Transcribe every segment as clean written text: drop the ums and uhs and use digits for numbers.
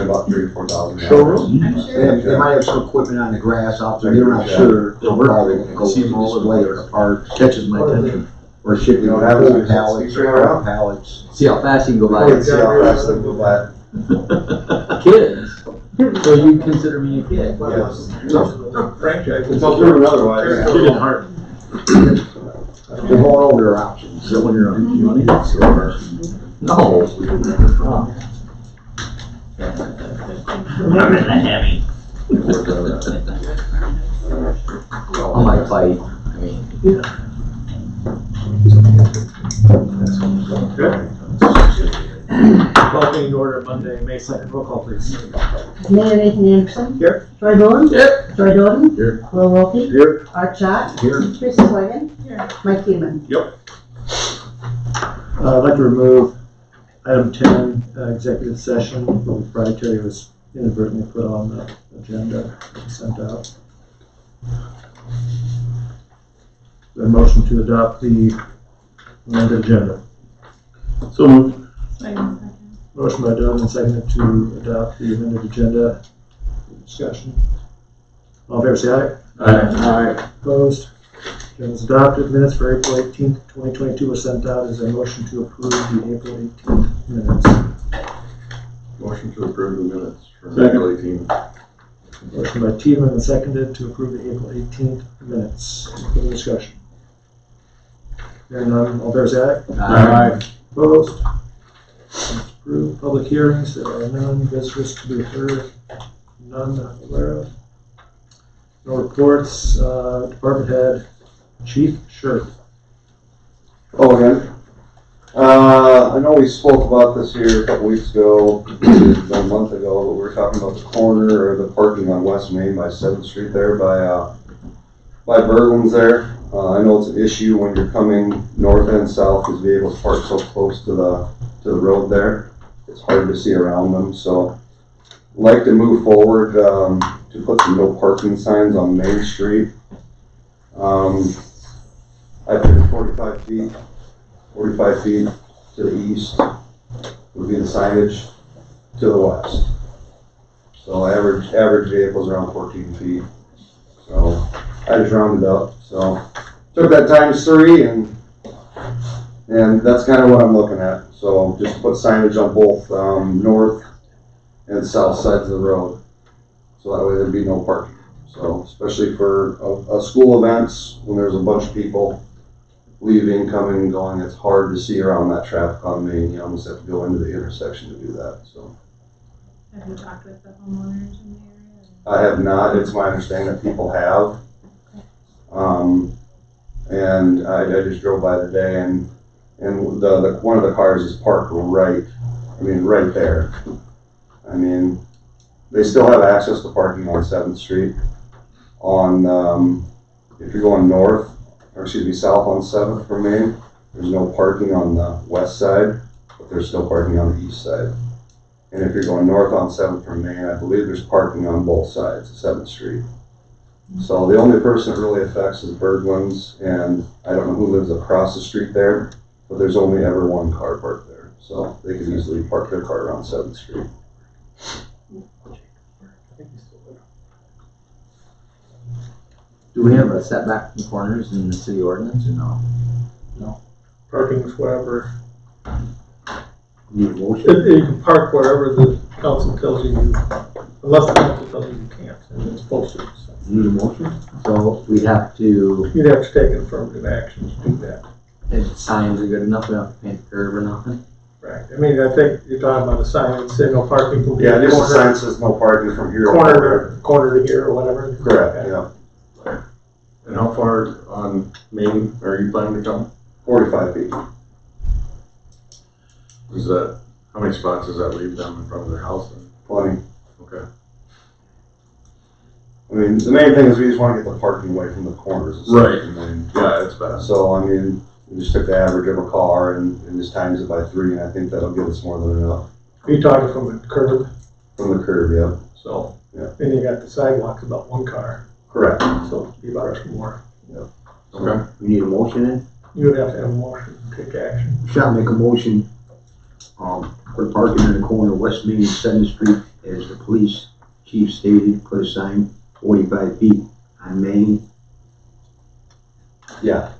probably about $3,000 or $4,000. Showroom? I'm sure. They might have some equipment on the grass out there, they're not sure, so we're probably gonna go See them all display or the park, catches my attention. Or shipping You don't on have whole it, pallets you or bring it half around? pallets. See how fast you can go by. Let's see how fast they go by. Kids. So you consider me a kid? Yes. Franchise. Until proven otherwise. Kid in heart. They're going over their options, so when you're on, you want to get silver. No. I'm in the heavy. I might fight, I mean. Call meeting order Monday, May 2nd. Roll call, please. Mayor Nathan Anderson. Here. Troy Bowen. Here. Troy Doden. Here. Will Wilkie. Here. Art Schott. Here. Teresa Swagan. Mike Human. I'd like to remove item 10, executive session, proprietary was inadvertently put on the agenda and sent out. The motion to adopt the amended agenda. So moved. Motion by Doug and seconded to adopt the amended agenda. Discussion. All in favor, say aye. Aye. Opposed? Agenda is adopted. Minutes for April 18th, 2022 were sent out. Is there a motion to approve the April 18th minutes? Motion to approve the minutes from Second. April 18th. Motion by Tiedemann and seconded to approve the April 18th minutes. Any further discussion? Hearing none, all in favor, say aye. Aye. Opposed? Minutes approved. Public hearings, there are none. Visitors to be heard, none that I'm aware of. No reports. Department head, Chief Shirt. Oh, again. I know we spoke about this here a couple weeks ago, a month ago, but we were talking about the corner or the parking on West Main by 7th Street there by Berlin's there. I know it's an issue when you're coming north and south because vehicles park so close to the road there. It's hard to see around them, so I'd like to move forward to put some no parking signs on Main Street. I think 45 feet to the east would be the signage to the west. So average vehicles around 14 feet. So I just rounded up. So took that times 3 and that's kind of what I'm looking at. So just put signage on both north and south sides of the road. So that way there'd be no parking. So especially for a school events when there's a bunch of people leaving, coming, and going, it's hard to see around that traffic on Main. You almost have to go into the intersection to do that. So Have you talked with the homeowners in the area? I have not. It's my understanding that people have. And I just drove by today, and the one of the cars is parked right there. I mean, they still have access to parking on 7th Street. If you're going north, or excuse me, south on 7th from Main, there's no parking on the west side, but there's still parking on the east side. And if you're going north on 7th from Main, I believe there's parking on both sides of 7th Street. So the only person it really affects is Bergman's, and I don't know who lives across the street there, but there's only ever one car parked there. So they could easily park their car around 7th Street. Do we have a setback from corners in the city ordinance or no? Parking is wherever. Need a motion? You can park wherever the council tells you, unless the council tells you you can't, and it's posted. So Need a motion? So we'd have to, you'd have to take affirmative action to do that. if signs are good enough, we don't have to paint the curb or nothing? Right. I mean, I think you're talking about a sign that say no parking from Yeah, just a corner, sign says no parking from here. to there. corner to here or whatever. Correct, yeah. And how far on Main are you planning to come? 45 feet. Is that, how many spots does that leave them in front of their house then? Plenty. Okay. I mean, the main thing is we just want to get the parking away from the corners. Right. I mean, Yeah, it's bad. so, I mean, we just took the average of a car and just times it by 3, and I think that'll give us more than enough. Are you talking from the curb? From the curb, yeah. So, Yeah. then you got the sidewalks about 1 car, Correct. so it'd be about 2 more. Okay. We need a motion in? You would have to have a motion to take action. Shall I make a motion, for parking in the corner of West Main and 7th Street as the police chief stated, put a sign 45 feet on Main. Yeah,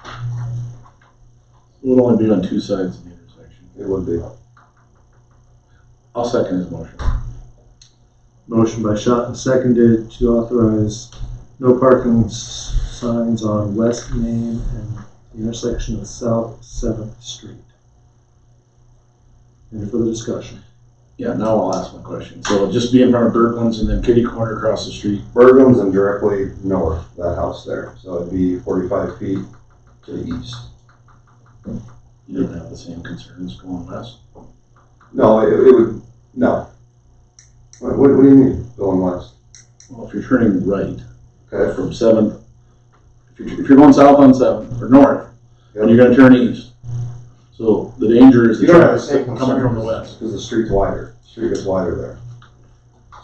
It would only be on two sides of the intersection. it would be. I'll second his motion. Motion by Shot and seconded to authorize no parking signs on West Main and the intersection of South 7th Street. Any further discussion? Yeah, now I'll ask my question. So it'll just be in front of Berglund's and then Kitty Corner across the street. Bergen's and directly north, that house there, so it'd be 45 feet to the east. You don't have the same concerns going west. No, it would, no. What do you mean, going west? Well, if you're turning right Okay, from 7th, if you're going south on 7th or north, and you're gonna turn east. So the danger is the you don't have the traffic same coming from the concern west. because the street's wider, the street gets wider there.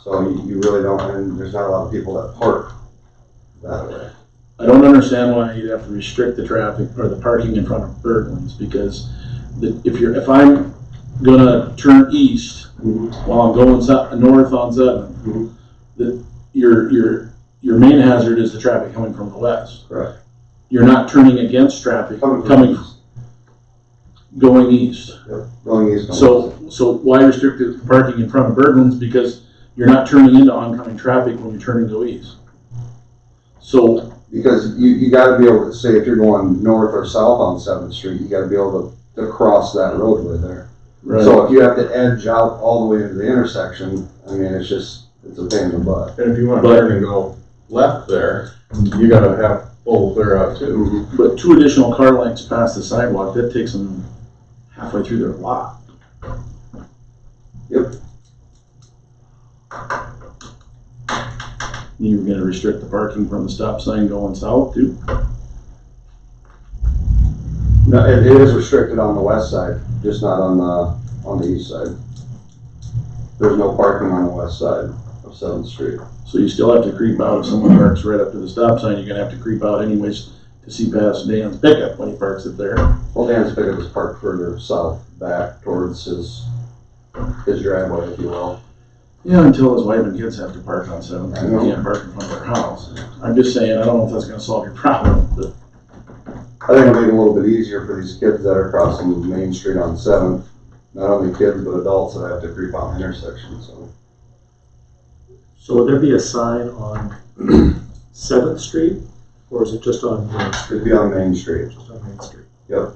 So you really don't, and there's not a lot of people that park that way. I don't understand why you'd have to restrict the traffic or the parking in front of Berglund's, because if I'm gonna turn east while I'm going north on 7th, your main hazard is the traffic coming from the west. Correct. You're not turning against traffic coming going east. Yep, going east. So why restrict the parking in front of Berglund's? Because you're not turning into oncoming traffic when you're turning to go east. So Because you gotta be able to, say if you're going north or south on 7th Street, you gotta be able to cross that roadway there. right. So if you have to edge out all the way into the intersection, I mean, it's a pain in the butt. And if you want to turn and go left there, you gotta have full clear out too. But 2 additional car lengths past the sidewalk, that takes them halfway through their lot. Yep. You're gonna restrict the parking from the stop sign going south too? No, it is restricted on the west side, just not on the east side. There's no parking on the west side of 7th Street. So you still have to creep out. If someone parks right up to the stop sign, you're gonna have to creep out anyways to see past Dan's pickup when he parks it there. Well, Dan's pickup is parked further south, back towards his driveway, if you will. Yeah, until his wife and kids have to park on 7th, I and know. they can't park in front of their house. I'm just saying, I don't know if that's gonna solve your problem, but I think it'll make it a little bit easier for these kids that are crossing Main Street on 7th. Not only kids, but adults that have to creep out the intersection, so. So would there be a sign on 7th Street, or is it just on Main Street? It'd be on Main Street. Just on Main Street. Yep.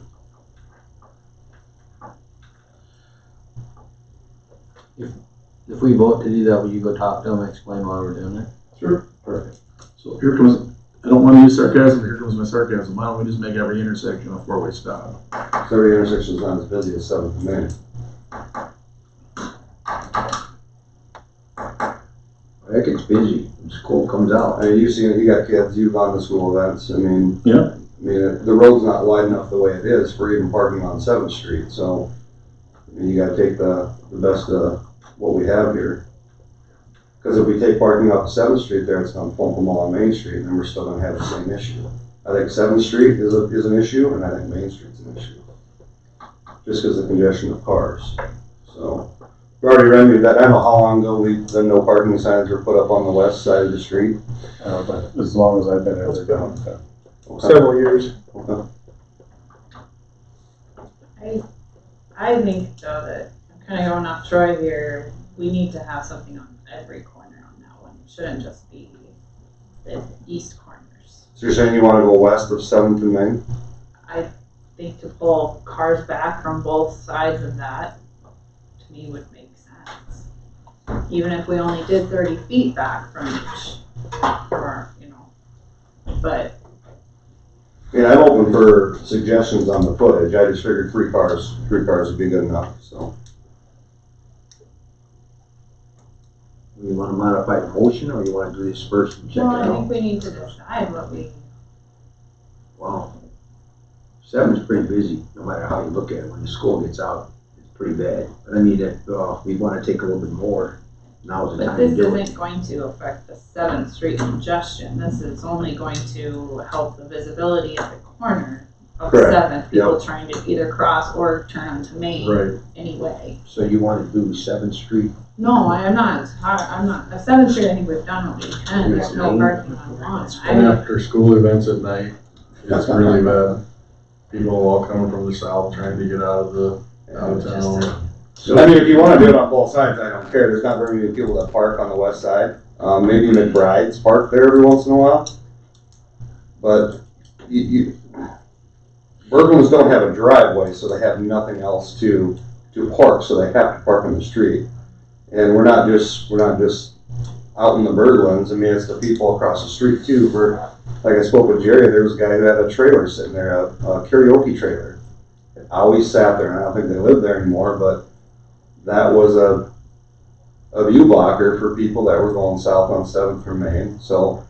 If we vote to do that, will you go talk to them and explain why we're doing it? Sure. Perfect. so here comes, I don't wanna use sarcasm, but here comes my sarcasm. Why don't we just make every intersection a 4-way stop? So every intersection's not as busy as 7th and Main. I think it's busy. When school comes out. I mean, you've seen it, you got kids, you've gone to school events, I mean. Yeah. I mean, the road's not wide enough the way it is for even parking on 7th Street, so. I mean, you gotta take the best of what we have here. Cause if we take parking off 7th Street there, it's gonna pump them all on Main Street, and then we're still gonna have the same issue. I think 7th Street is an issue, and I think Main Street's an issue. Just cause of the congestion of cars, so. We already remedied that. I don't know how long ago the no parking signs were put up on the west side of the street. But as long as I've been there, they've been on that. Okay. Several years. Okay. I think though that, I'm kinda going off Troy here, we need to have something on every corner on that one. It shouldn't just be the east corners. So you're saying you wanna go west of 7th and Main? I think to pull cars back from both sides of that, to me, would make sense. Even if we only did 30 feet back from each, or, but I mean, I'm open for suggestions on the footage. I just figured three cars would be good enough, so. You want to modify the motion, or you want to do this first and check well, it I out? think we need to decide what we, Wow. 7's pretty busy, no matter how you look at it. When the school gets out, it's pretty bad. But I mean, if we want to take a little bit more, now's the but time to this do it. isn't going to affect the 7th Street congestion. This is only going to help the visibility at the corner. of Correct. Seventh, people trying to either cross or turn onto Main Right. anyway. So you wanna do 7th Street? No, I'm not, Seventh Street, I think we've done what we can, there's no Main. parking on one. And after school events at night, it's really bad. People all coming from the south trying to get out of the downtown. So, I mean, if you wanna do it on both sides, I don't care, there's not very many people that park on the west side. Maybe McBride's park there every once in a while. But Berglunds don't have a driveway, so they have nothing else to park, so they have to park on the street. And we're not just out in the Berglunds, I mean, it's the people across the street too. Like I spoke with Jerry, there was a guy who had a trailer sitting there, a karaoke trailer. It always sat there, and I don't think they live there anymore, but that was a view blocker for people that were going south on 7th from Main. So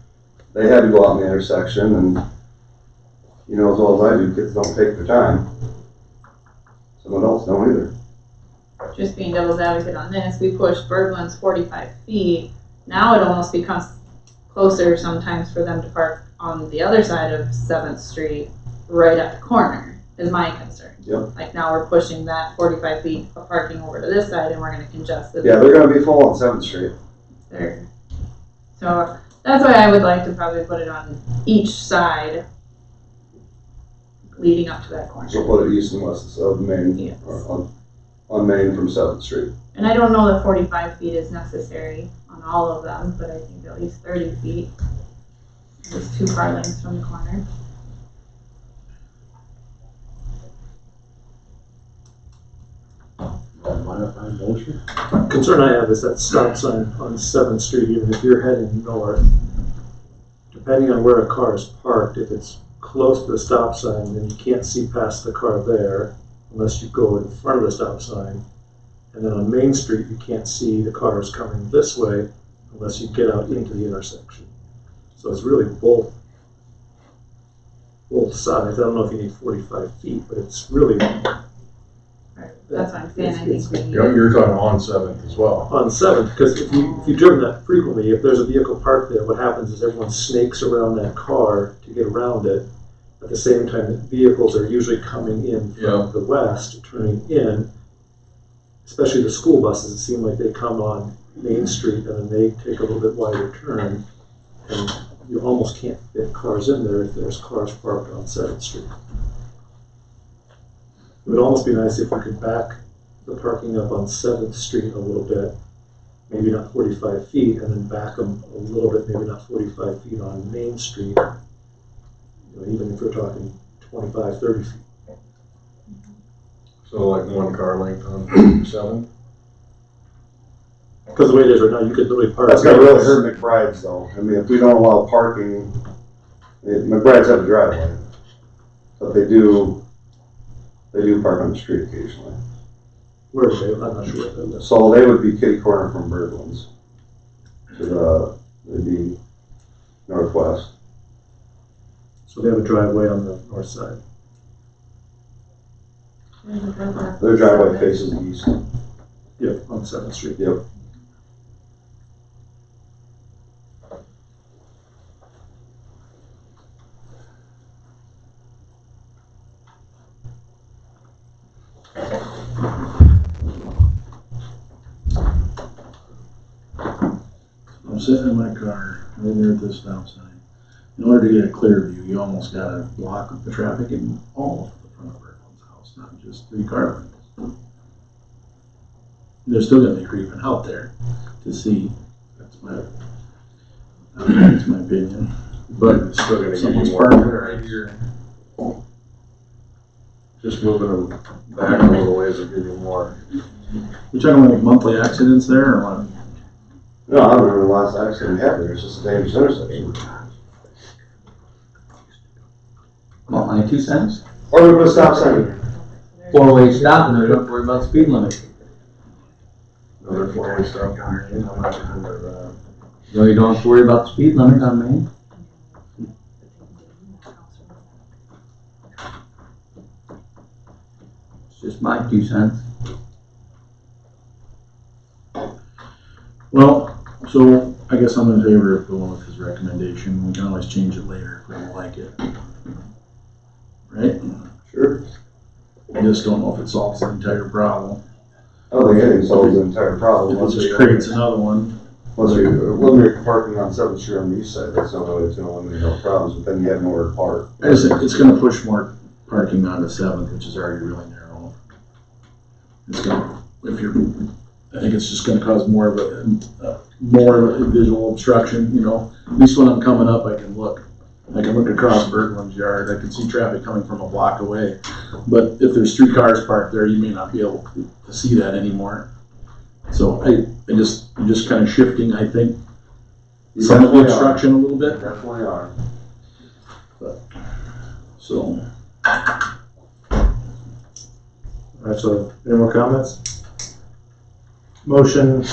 they had to go out in the intersection, and you know as well as I do, kids don't take their time. Some adults don't either. Just being devil's advocate on this, we pushed Berglund's 45 feet. Now it almost becomes closer sometimes for them to park on the other side of 7th Street, right at the corner, is my concern. Yep. Like now we're pushing that 45 feet of parking over to this side and we're gonna congest the. Yeah, they're gonna be full on 7th Street. There. So that's why I would like to probably put it on each side leading up to that corner. So put it east and west of Main, Yes. or on Main from 7th Street. And I don't know that 45 feet is necessary on all of them, but I think at least 30 feet. There's 2 car lengths from the corner. Modified motion? Concern I have is that stop sign on 7th Street, even if you're heading north, depending on where a car is parked, if it's close to the stop sign, then you can't see past the car there unless you go in front of the stop sign. And then on Main Street, you can't see the cars coming this way unless you get out into the intersection. So it's really both sides. I don't know if you need 45 feet, but it's really That's what I'm saying, I think we need. You're talking on 7th as well. on 7th, because if you've driven that frequently, if there's a vehicle parked there, what happens is everyone snakes around that car to get around it. At the same time, the vehicles are usually coming in from the west, turning in, especially the school buses. It seems like they come on Main Street and then they take a little bit wider turn, and you almost can't fit cars in there if there's cars parked on 7th Street. It would almost be nice if we could back the parking up on 7th Street a little bit, maybe not 45 feet, and then back them a little bit, maybe not 45 feet on Main Street, you know, even if we're talking 25, 30 feet. So like 1 car length on 7th? Because the way it is right now, you could literally park. That's gonna really hurt McBride's though. I mean, if we don't allow parking, McBride's have a driveway, but they do park on the street occasionally. Where are they? I'm not sure what that is. So they would be kitty corner from Berglund's. They'd be northwest. So they have a driveway on the north side. Their driveway faces east. Yep, on 7th Street. Yep. I'm sitting in my car, right there at this stop sign. In order to get a clear view, you almost gotta block the traffic in all of the front of Berglund's house, not just 3 car lengths. There's still gonna be creeping out there to see. That's my opinion. But it's still gonna give Someone's you more. parking right here. Just moving them back a little ways will give you more. You talking like monthly accidents there or what? No, I don't remember the last accident we had there. It's just a dangerous intersection. Well, my 2 cents. Or we put a stop sign. 4-way stop and we don't worry about speed limit. Another 4-way stop. So you don't have to worry about the speed limit on Main. It's just my 2 cents. Well, so I guess I'm in favor of going with his recommendation. We can always change it later if we don't like it. right? Sure. I just don't know if it solves the entire problem. I don't think anything solves the entire problem. If it just creates another one. Unless you eliminate parking on 7th Street on the east side, that's the only way it's gonna eliminate all problems, but then you have nowhere to park. I just think it's gonna push more parking onto 7th, which is already really narrow. It's gonna, I think it's just gonna cause more of a visual obstruction, you know? At least when I'm coming up, I can look across Berglund's yard, I can see traffic coming from a block away. But if there's 3 cars parked there, you may not be able to see that anymore. So you're just kind of shifting, I think, some of the obstruction a little bit. Definitely are. So, Alright, so any more comments? Motion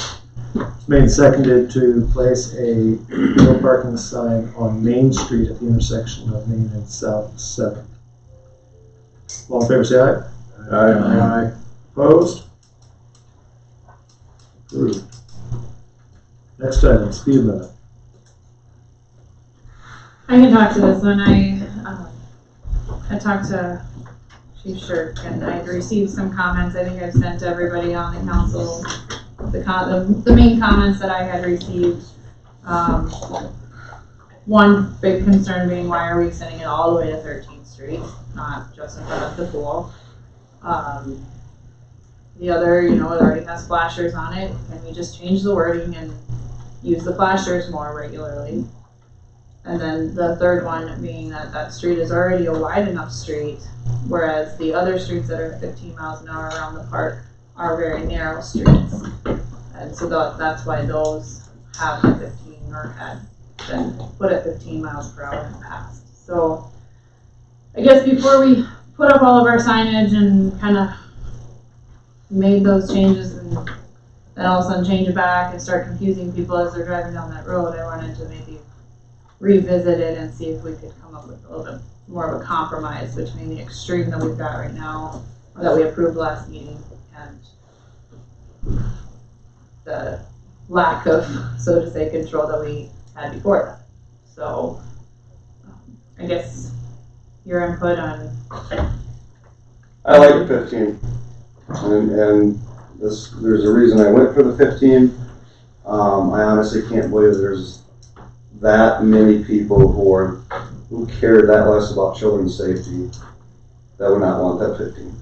made and seconded to place a no parking sign on Main Street at the intersection of Main and South 7th. All in favor, say aye. Aye. Opposed? Approved. Next item, speed limit. I can talk to this one. I talked to Chief Shirk and I received some comments. I think I've sent to everybody on the council the main comments that I had received. One big concern being, why are we sending it all the way to 13th Street, not just in front of the pool? The other, you know, it already has flashers on it. Can we just change the wording and use the flashers more regularly? And then the third one being that street is already a wide enough street, whereas the other streets that are 15 miles an hour around the park are very narrow streets. And so that's why those have the 15 or had been put at 15 miles per hour in the past. So I guess before we put up all of our signage and kind of made those changes and then all of a sudden change it back and start confusing people as they're driving down that road, I wanted to maybe revisit it and see if we could come up with a little bit more of a compromise between the extreme that we've got right now, or that we approved last meeting, and the lack of, so to say, control that we had before that. So I guess your input on. I like the 15, and there's a reason I went for the 15. I honestly can't believe there's that many people who care that less about children's safety that would not want that 15.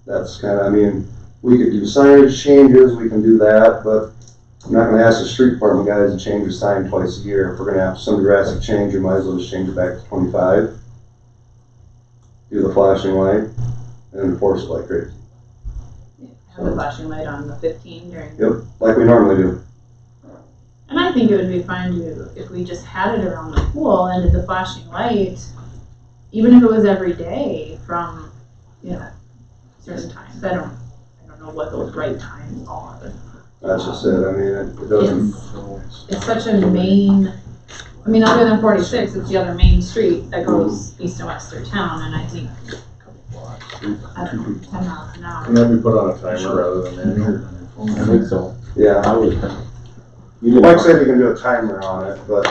That's kind of, I mean, we could do signage changes, we can do that, but I'm not gonna ask the street department guys to change the sign twice a year. If we're gonna have some drastic change, we might as well just change it back to 25. Do the flashing light and enforce it like crazy. Have the flashing light on the 15 during. Yep, like we normally do. And I think it would be fine to, if we just had it around the pool and did the flashing light, even if it was every day from, you know, certain times. I don't know what those right times are. That's just it. I mean, it doesn't. It's such a main, I mean, other than 46, it's the other main street that goes east and west through town, and I think, I don't know, 10 miles an hour. And then we put on a timer rather than manual. I think so. Yeah. I would. Like I said, you can do a timer on it, but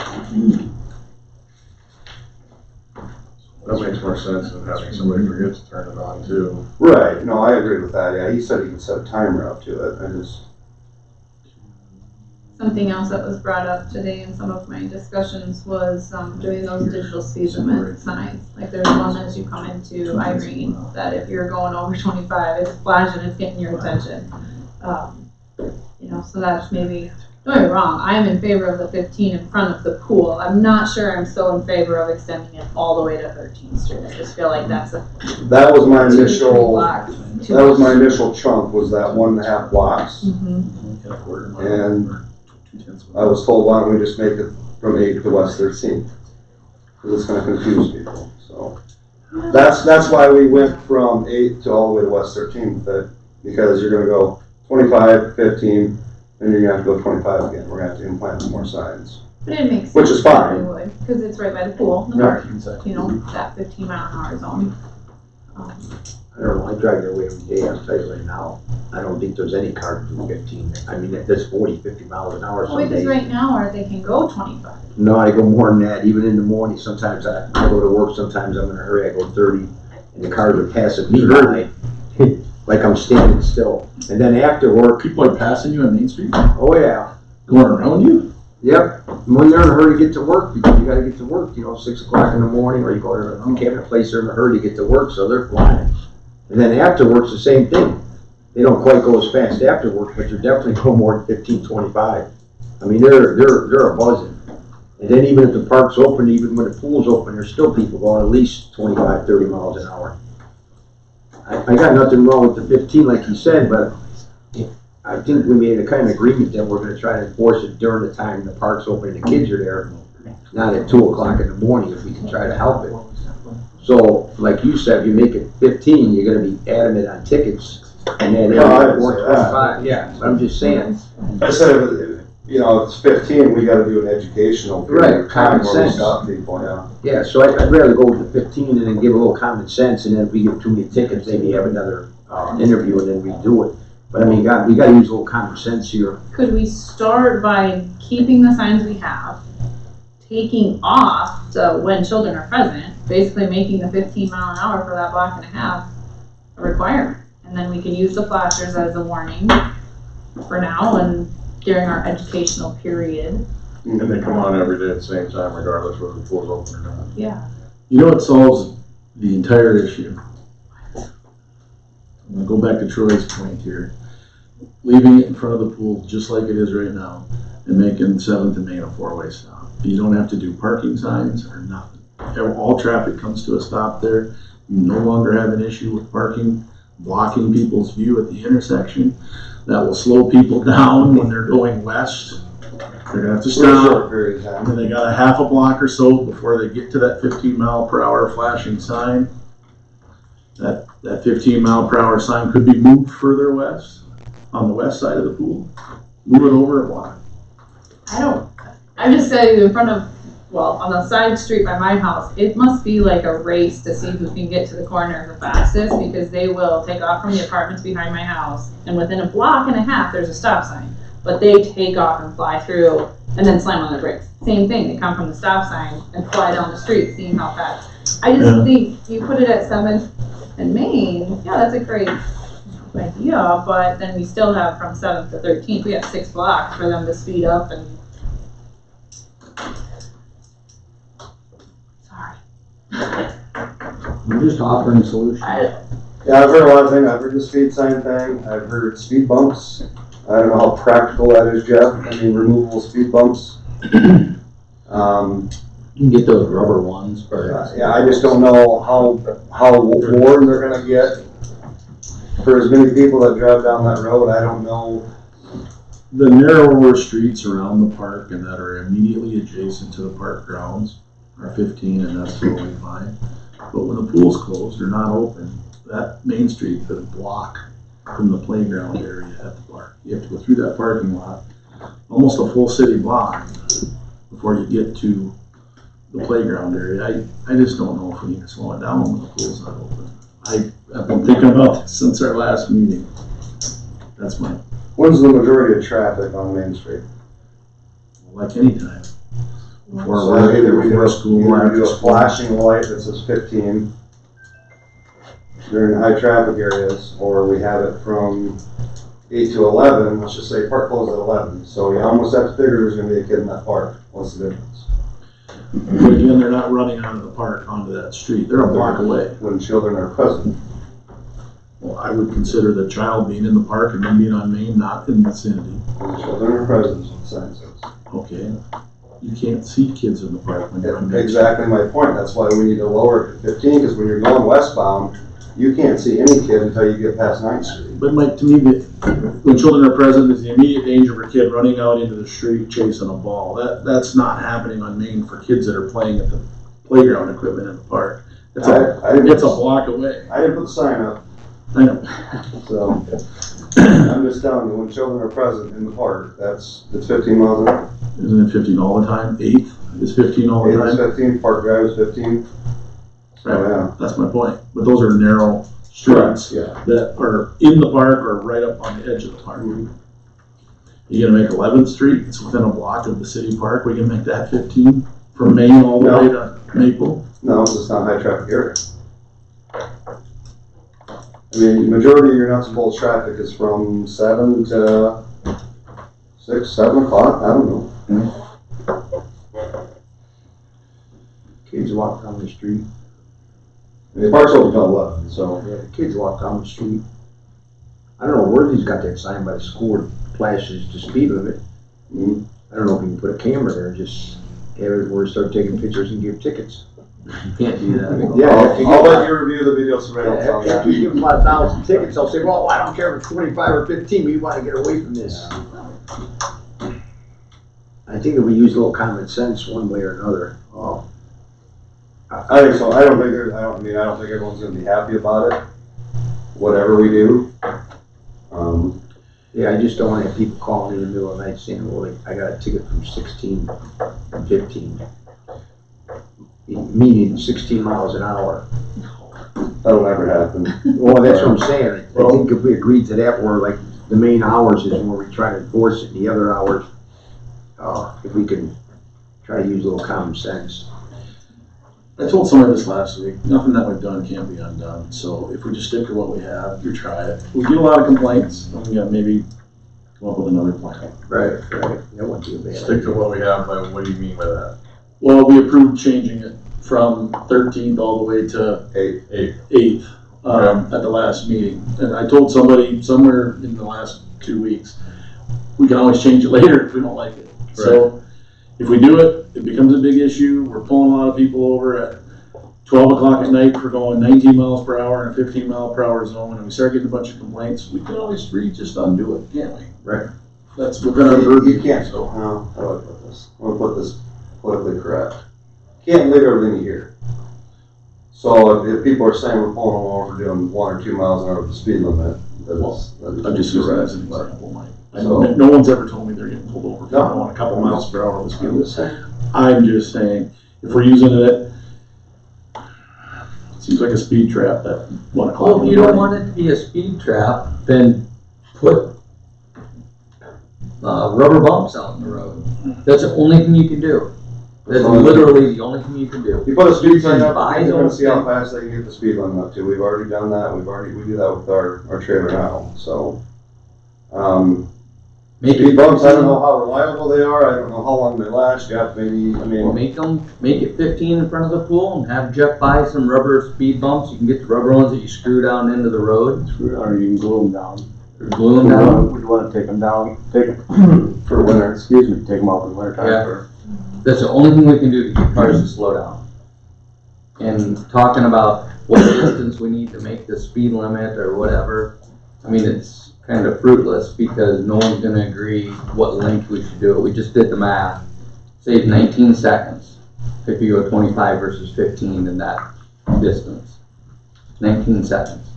That makes more sense than having somebody forget to turn it on too. right. No, I agree with that. Yeah, he said he could set a timer up to it. I just. Something else that was brought up today in some of my discussions was doing those digital speed limit signs. Like there's one as you come into Irene that if you're going over 25, it's flashing, it's getting your attention. You know, so that's maybe, don't get me wrong, I am in favor of the 15 in front of the pool. I'm not sure I'm so in favor of extending it all the way to 13th Street. I just feel like that's a That was my initial. block. That was my initial chunk. Was that 1.5 blocks, Mm-hmm. and I was told, why don't we just make it from 8 to West 13th? Because it's going to confuse people. So that's why we went from 8 to all the way to West 13th. Because you're going to go 25, 15, and you're going to have to go 25 again. We're going to have to implant some more signs. But it makes sense. Which is fine. Because it's right by the pool, the park, you know, that 15 mile an hour zone. I don't know, I drive that way every day, I'll tell you right now. I don't think there's any car doing 15. I mean, there's 40, 50 miles an hour Well, some because days. right now, or they can go 25. No, I go more than that, even in the morning, sometimes I go to work, sometimes I'm in a hurry, I go 30. and the cars are passing me by, like I'm standing still. And then after work, People are passing you on Main Street, oh yeah, going around you? yep. When they're in a hurry to get to work, because you gotta get to work, 6 o'clock in the morning, or you go to a cabinet place, they're in a hurry to get to work, so they're flying. And then after work's the same thing. They don't quite go as fast after work, but they're definitely go more than 15, 25. I mean, they're a buzzing. And then even if the park's open, even when the pool's open, there's still people going at least 25, 30 miles an hour. I got nothing wrong with the 15, like you said, but I think we made a kind of agreement that we're gonna try to enforce it during the time the park's open and the kids are there, not at 2 o'clock in the morning, if we can try to help it. So, like you said, if you make it 15, you're gonna be adamant on tickets, and then No, I didn't or say that. 25, yeah, so I'm just saying. I said, if it's 15, we gotta do an educational period Right, of time common where we sense. stop people, yeah. Yeah, so I'd rather go with the 15 and then give a little common sense, and then if we get too many tickets, maybe have another interview and then redo it. But I mean, we gotta use a little common sense here. Could we start by keeping the signs we have, taking off the when children are present, basically making the 15 mile an hour for that block and a half a requirement? And then we can use the flashers as a warning for now and during our educational period. And they come on every day at the same time regardless whether the pool's open or not. Yeah. You know what solves the entire issue? I'm gonna go back to Troy's point here. Leaving it in front of the pool just like it is right now and making 7th and Main a 4-way stop. You don't have to do parking signs or nothing. All traffic comes to a stop there. You no longer have an issue with parking, blocking people's view at the intersection. That will slow people down when they're going west. They're gonna have to For a short stop. period of time. And they got a half a block or so before they get to that 15 mile per hour flashing sign. That 15 mile per hour sign could be moved further west, on the west side of the pool. Move it over a block. I just said in front of, on the side street by my house, it must be like a race to see who can get to the corner the fastest, because they will take off from the apartments behind my house, and within a block and a half, there's a stop sign. But they take off and fly through and then slam on the brakes. Same thing, they come from the stop sign and fly down the street, seeing how fast. I just think you put it at 7th and Main, yeah, that's a great idea, but then we still have from 7th to 13th, we have 6 blocks for them to speed up and. Sorry. We're just offering solutions. Yeah, I've heard a lot of things. I've heard the speed sign thing. I've heard speed bumps. I don't know how practical that is, Jeff. I mean, removable speed bumps. You can get those rubber ones, but Yeah, I just don't know how worn they're gonna get. For as many people that drive down that road, I don't know. The narrower streets around the park and that are immediately adjacent to the park grounds are 15, and that's totally fine. But when the pool's closed or not open, that Main Street could block from the playground area at the park. You have to go through that parking lot, almost a full city block, before you get to the playground area. I just don't know if we need to slow it down when the pool's not open. I've been thinking about this since our last meeting. That's my, When's the majority of traffic on Main Street? like any time. Before So work, either we before school, either we do after a school. flashing light that says 15 during high traffic areas, or we have it from 8 to 11. Let's just say park closed at 11. So you almost have to figure there's going to be a kid in that park. What's the difference? But again, they're not running out of the park onto that street. They're a block away. When children are present. Well, I would consider the child being in the park and them being on Main, not in the vicinity. When children are present, is what the sign says. Okay. You can't see kids in the park when you're on Main. Exactly my point. That's why we need to lower it to 15, because when you're going westbound, you can't see any kid until you get past 9th Street. But Mike, to me, when children are present, there's the immediate danger of a kid running out into the street chasing a ball. That's not happening on Main for kids that are playing at the playground equipment in the park. It's a block away. I didn't put the sign up, I know. so I'm just telling you, when children are present in the park, it's 15 miles an hour. Isn't it 15 all the time? 8th is 15 all the 8 is time? 15, Park Drive is 15. So, yeah. That's my point. But those are narrow streets Yeah. that are in the park or right up on the edge of the park. You gonna make 11th Street, it's within a block of the city park, we can make that 15 from Main all the way to Maple? No, it's not a high traffic area. I mean, majority of your nuts and bolts traffic is from 7 to 6, 7 o'clock, I don't know. Kids walk down the street. And the park's open till 11, so. Yeah, the kids walk down the street. I don't know where he's got that sign by the school that flashes the speed limit. Mhm. I don't know if you can put a camera there, just have it where start taking pictures and give tickets. You can't do that. Yeah, if you I'll give- let you review the video surveillance on Yeah, that. if you give them 1,000 tickets, they'll say, well, I don't care if it's 25 or 15, we want to get away from this. I think if we use a little common sense one way or another, I think so, I don't think everyone's gonna be happy about it, whatever we do. yeah, I just don't want to have people calling in the middle of the night saying, well, I got a ticket from 16 and 15. Meaning 16 miles an hour. That'll never happen. Well, that's what I'm saying. I think if we agreed to that, where like the main hours is where we try to enforce it, and the other hours, if we can try to use a little common sense. I told somebody this last week, nothing that we've done can't be undone, so if we just stick to what we have, you try it. We get a lot of complaints, and we got maybe come up with another plan. Right. That wouldn't be a bad. Stick to what we have, but what do you mean by that? Well, we approved changing it from 13th all the way to 8th at the last meeting. And I told somebody somewhere in the last 2 weeks, we can always change it later if we don't like it. So if we do it, it becomes a big issue. We're pulling a lot of people over at 12 o'clock at night for going 19 miles per hour in a 15 mile per hour zone, and we start getting a bunch of complaints. We can always just undo it, can't we? Right. That's within our purview. You can't, So how do I put this? I'm gonna put this politically correct. Can't leave everything you hear. So if people are saying we're pulling them over doing 1 or 2 miles an hour of the speed limit, that's I'm just using that as an example, Mike. So- No one's ever told me they're getting pulled over for No. going a couple miles per hour with the speed I'm limit. just saying. I'm just saying, if we're using it, seems like a speed trap at 1 o'clock. Well, if you don't want it to be a speed trap, then put rubber bumps out in the road. That's the only thing you can do. That's literally the only thing you can do. You put a speed sign up, buy you're gonna those see how things. fast they can get the speed limit up to. We've already done that. We do that with our trailer now, so. Make Speed it bumps, I don't know how reliable they are. I don't know how long they last. Jeff, maybe, I Well, mean, make it 15 in front of the pool and have Jeff buy some rubber speed bumps. You can get the rubber ones that you screw down into the road Or you can glue them down. or glue them down. We'd want to take them down, for winter, excuse me, take them out in winter time. Yeah. That's the only thing we can do to get cars to slow down. And talking about what distance we need to make the speed limit or whatever, I mean, it's kind of fruitless because no one's gonna agree what length we should do it. We just did the math. Save 19 seconds if you go 25 versus 15 in that distance. 19 seconds.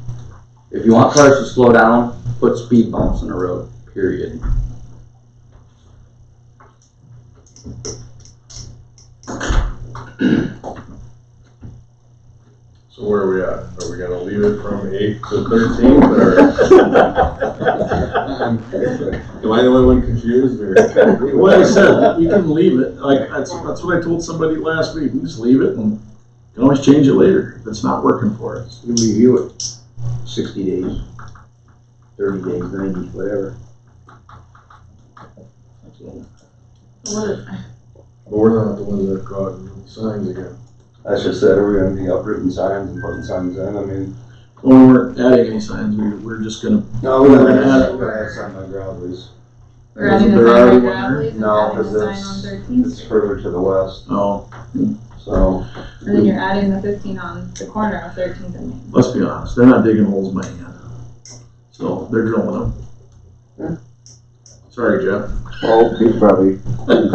If you want cars to slow down, put speed bumps in the road, period. So where are we at? Are we gonna leave it from 8 to 13, or? Am I the only one confused, or? Like I said, we can leave it, like, that's what I told somebody last week, we just leave it and can always change it later if it's not working for us. You review it 60 days, 30 days, 90, whatever. But we're not the ones that go out and do the signs again. I just said, are we gonna be uprooting signs and putting signs in? I mean, Well, we weren't adding any signs, we're just gonna, no, we're gonna add sign on Gravely's. We're adding Isn't a there sign already on one there? Gravely's and No, adding a because sign on 13th it's Street. further to the west, oh, so. And then you're adding the 15 on the corner of 13th and Main. let's be honest, they're not digging holes by hand. So, they're drilling them. Sorry, Jeff. Well, you probably put a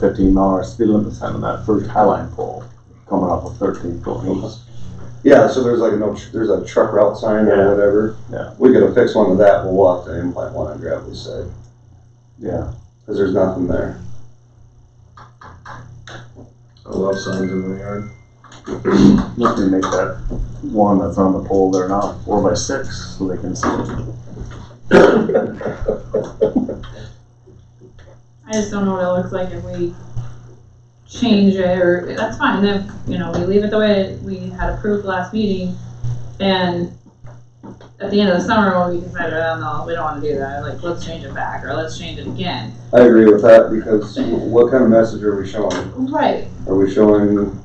15-mile speed limit sign on that first Highline pole coming off of 13th going east. Yeah, so there's like there's a truck route sign or Yeah. whatever. Yeah. We could affix one of that, but we'll have to implant one on Gravely's side, Yeah. cause there's nothing there. I love signs in the yard. Let me make that one that's on the pole there now, 4x6, so they can see it. I just don't know what it looks like if we change it, or, that's fine, if, we leave it the way we had approved last meeting, and at the end of the summer, when we decided, oh no, we don't wanna do that, like, let's change it back, or let's change it again. I agree with that, because what kind of message are we showing? Right. Are we showing,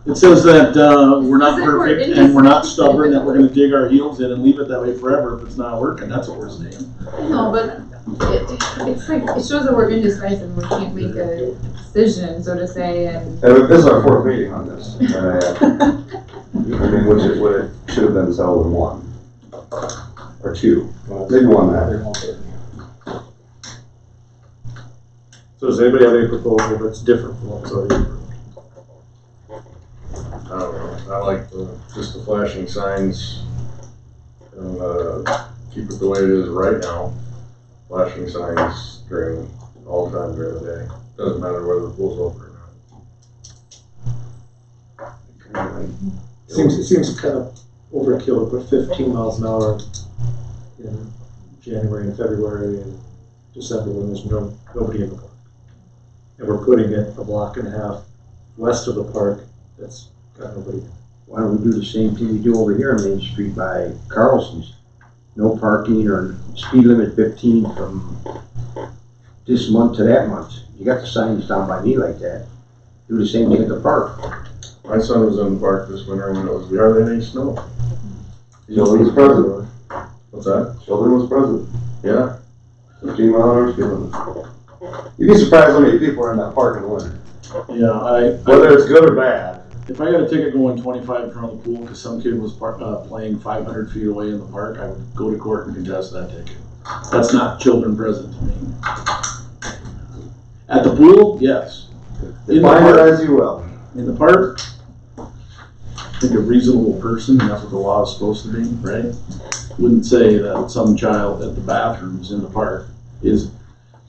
It says that, we're not Says that we're perfect and we're not stubborn, that we're gonna dig our heels in and leave it that way forever if it's not working, that's what we're saying. No, but it's like, it shows that we're indecisive, we can't make a decision, so to say, and. this is our fourth meeting on this, I mean, which it should have been settled in one, or two, maybe one that. So does anybody have any proposal that's different from what's already approved? I don't know, I like just the flashing signs and, keep it the way it is right now. Flashing signs during, all the time during the day, doesn't matter whether the pool's open or not. It seems kind of overkill to put 15 miles an hour in January and February and December when there's nobody in the park. And we're putting it a block and a half west of the park that's got nobody in. Why don't we do the same thing we do over here on Main Street by Carlson's? No parking or speed limit 15 from this month to that month. You got the signs down by me like that. Do the same thing at the park. My son was in the park this winter when it was hardly any snow. Children was present. What's that? Children was present. Yeah, 15 mile an hour speed limit. You'd be surprised how many people are in that park in the winter. Yeah, Whether it's good or bad. if I got a ticket going 25 in front of the pool because some kid was playing 500 feet away in the park, I would go to court and contest that ticket. That's not children present to me. At the pool, yes. In the Define it park, as you will. in the park, I think a reasonable person, and that's what the law is supposed to be, right? Wouldn't say that some child at the bathrooms in the park is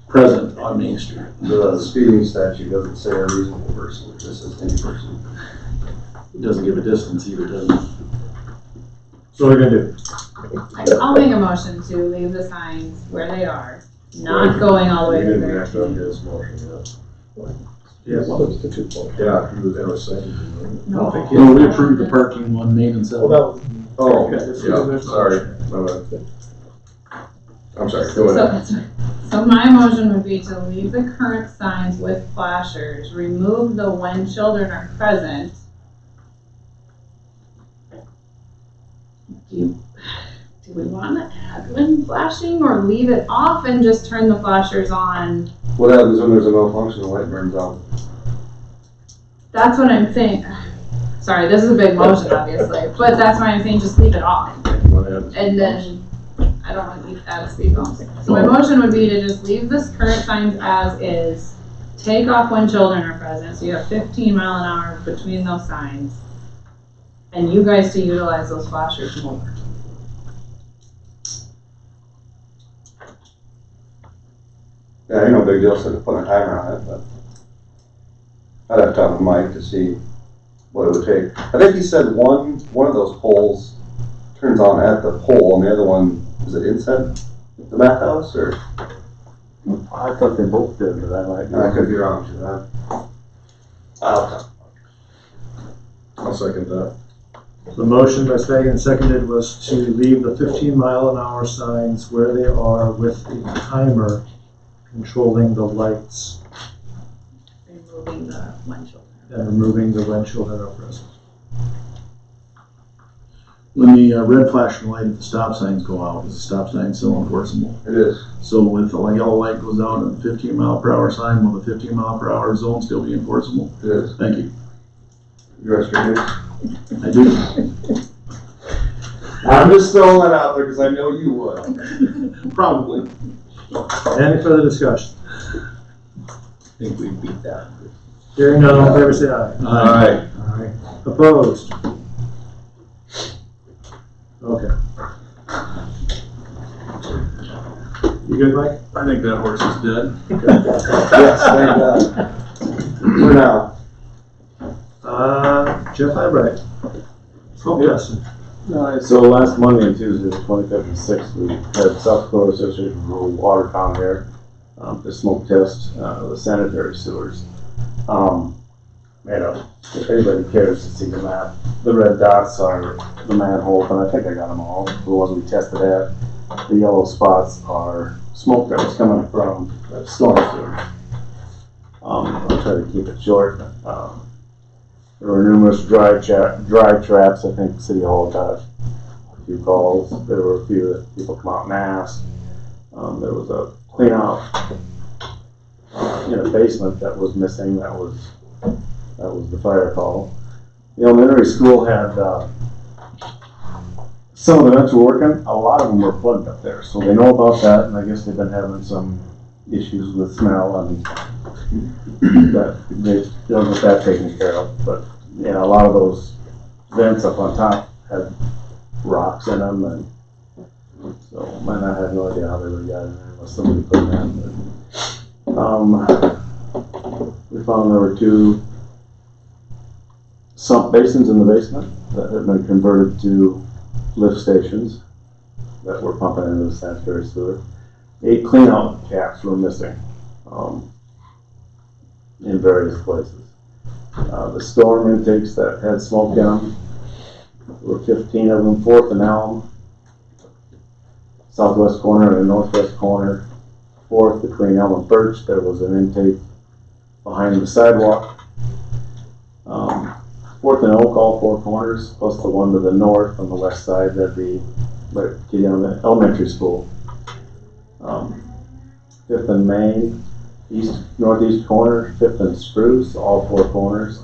present on Main Street. The speeding statute doesn't say a reasonable person, it just says any person. It doesn't give a distance either, does it? So what are we gonna do? I'll make a motion to leave the signs where they are, not going all the way we to didn't there. act on his motion yet. Yes. Yeah, he was saying. No. No, we approved the parking one, Main and Seventh. Well, Oh, Yeah, sorry, my bad. I'm sorry, go ahead. So my motion would be to leave the current signs with flashers, remove the when children are present. Do we want to add when flashing or leave it off and just turn the flashers on? what happens when there's a malfunction, the light burns out? That's what I'm saying. Sorry, this is a big motion, obviously, but that's why I'm saying just leave it off. And then, I don't want to add a speed bump. So my motion would be to just leave this current signs as is, take off when children are present, so you have 15 mile an hour between those signs, and you guys to utilize those flashers more. Yeah, ain't no big deal, so putting a timer on it, but I'd have to talk with Mike to see what it would take. I think he said one of those poles turns on at the pole, and the other one, is it inside the bathhouse, or? I thought they both did, but I could be wrong, too. I'll second that. the motion by Fagan seconded was to leave the 15 mile an hour signs where they are with a timer controlling the lights Removing the when children. and removing the when children are present. When the red flashing light at the stop signs go out, is the stop sign still enforceable? It is. So if the yellow light goes out and the 15 mile per hour sign, will the 15 mile per hour zone still be enforceable? It is. Thank you. You rest your case? I do. I'm just throwing that out there because I know you would. Probably. Any further discussion? I think we beat that. Hearing none, all in favor say aye. Alright. Aye. Opposed? Okay. You good, Mike? I think that horse is dead. Yes, thank God. For now. Jeff Ebright. Smoke testing. So last Monday and Tuesday, the 25th and 6th, we had South Dakota Association of Rural Water down here to smoke test the sanitary sewers. made up. If anybody cares to see the map, the red dots are the manholes, and I think I got them all, the ones we tested at. The yellow spots are smoke that was coming from the storm sewer. I'll try to keep it short. There were numerous dry traps. I think City Hall got a few calls. There were a few that people come out and ask. There was a clean out in a basement that was missing. That was the fire call. The elementary school had some of the vents were working. A lot of them were plugged up there, so they know about that, and I guess they've been having some issues with smell and that they'll get that taken care of. But yeah, a lot of those vents up on top had rocks in them, and so might not have no idea how they would have got in there unless somebody put them in. We found there were 2 sump basins in the basement that had been converted to lift stations that were pumping into the sanitary sewer. 8 clean-out caps were missing in various places. The storm intakes that had smoke in them, there were 15 of them, 4th and Elm, southwest corner and northwest corner. 4th between Elm and Birch, there was an intake behind the sidewalk. 4th and Oak, all 4 corners, plus the one to the north on the west side, that'd be like the elementary school. 5th and Main, northeast corner, 5th and Spruce, all 4 corners.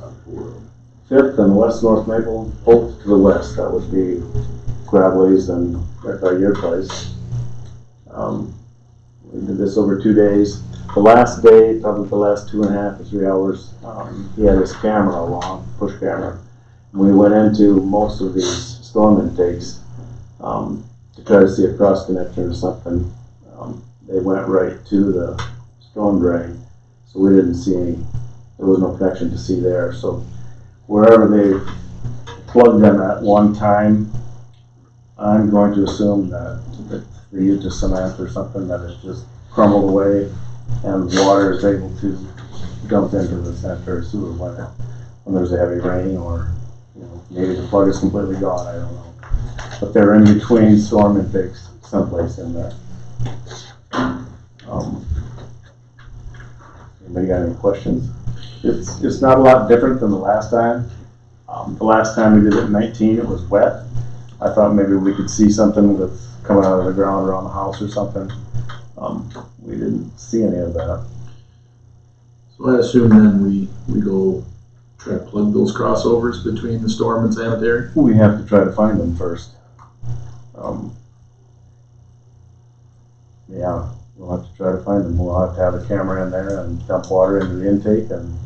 5th and West North Maple, both to the west, that would be Gravely's and right by your place. We did this over 2 days. The last day, probably the last 2.5 to 3 hours, he had his camera along, push camera. And we went into most of these storm intakes to try to see a cross connection or something. They went right to the storm drain, so we didn't see any. There was no connection to see there. So wherever they plugged them at one time, I'm going to assume that they used a cement or something that has just crumbled away, and water is able to dump into the sanitary sewer when there's a heavy rain, or maybe the plug is completely gone. I don't know, but they're in between storm intakes someplace in there. Anybody got any questions? It's not a lot different than the last time. The last time we did it in 19, it was wet. I thought maybe we could see something with coming out of the ground around the house or something. We didn't see any of that. So I assume then we go try to plug those crossovers between the storm and sanitary? We have to try to find them first. Yeah, we'll have to try to find them. We'll have to have a camera in there and dump water into the intake and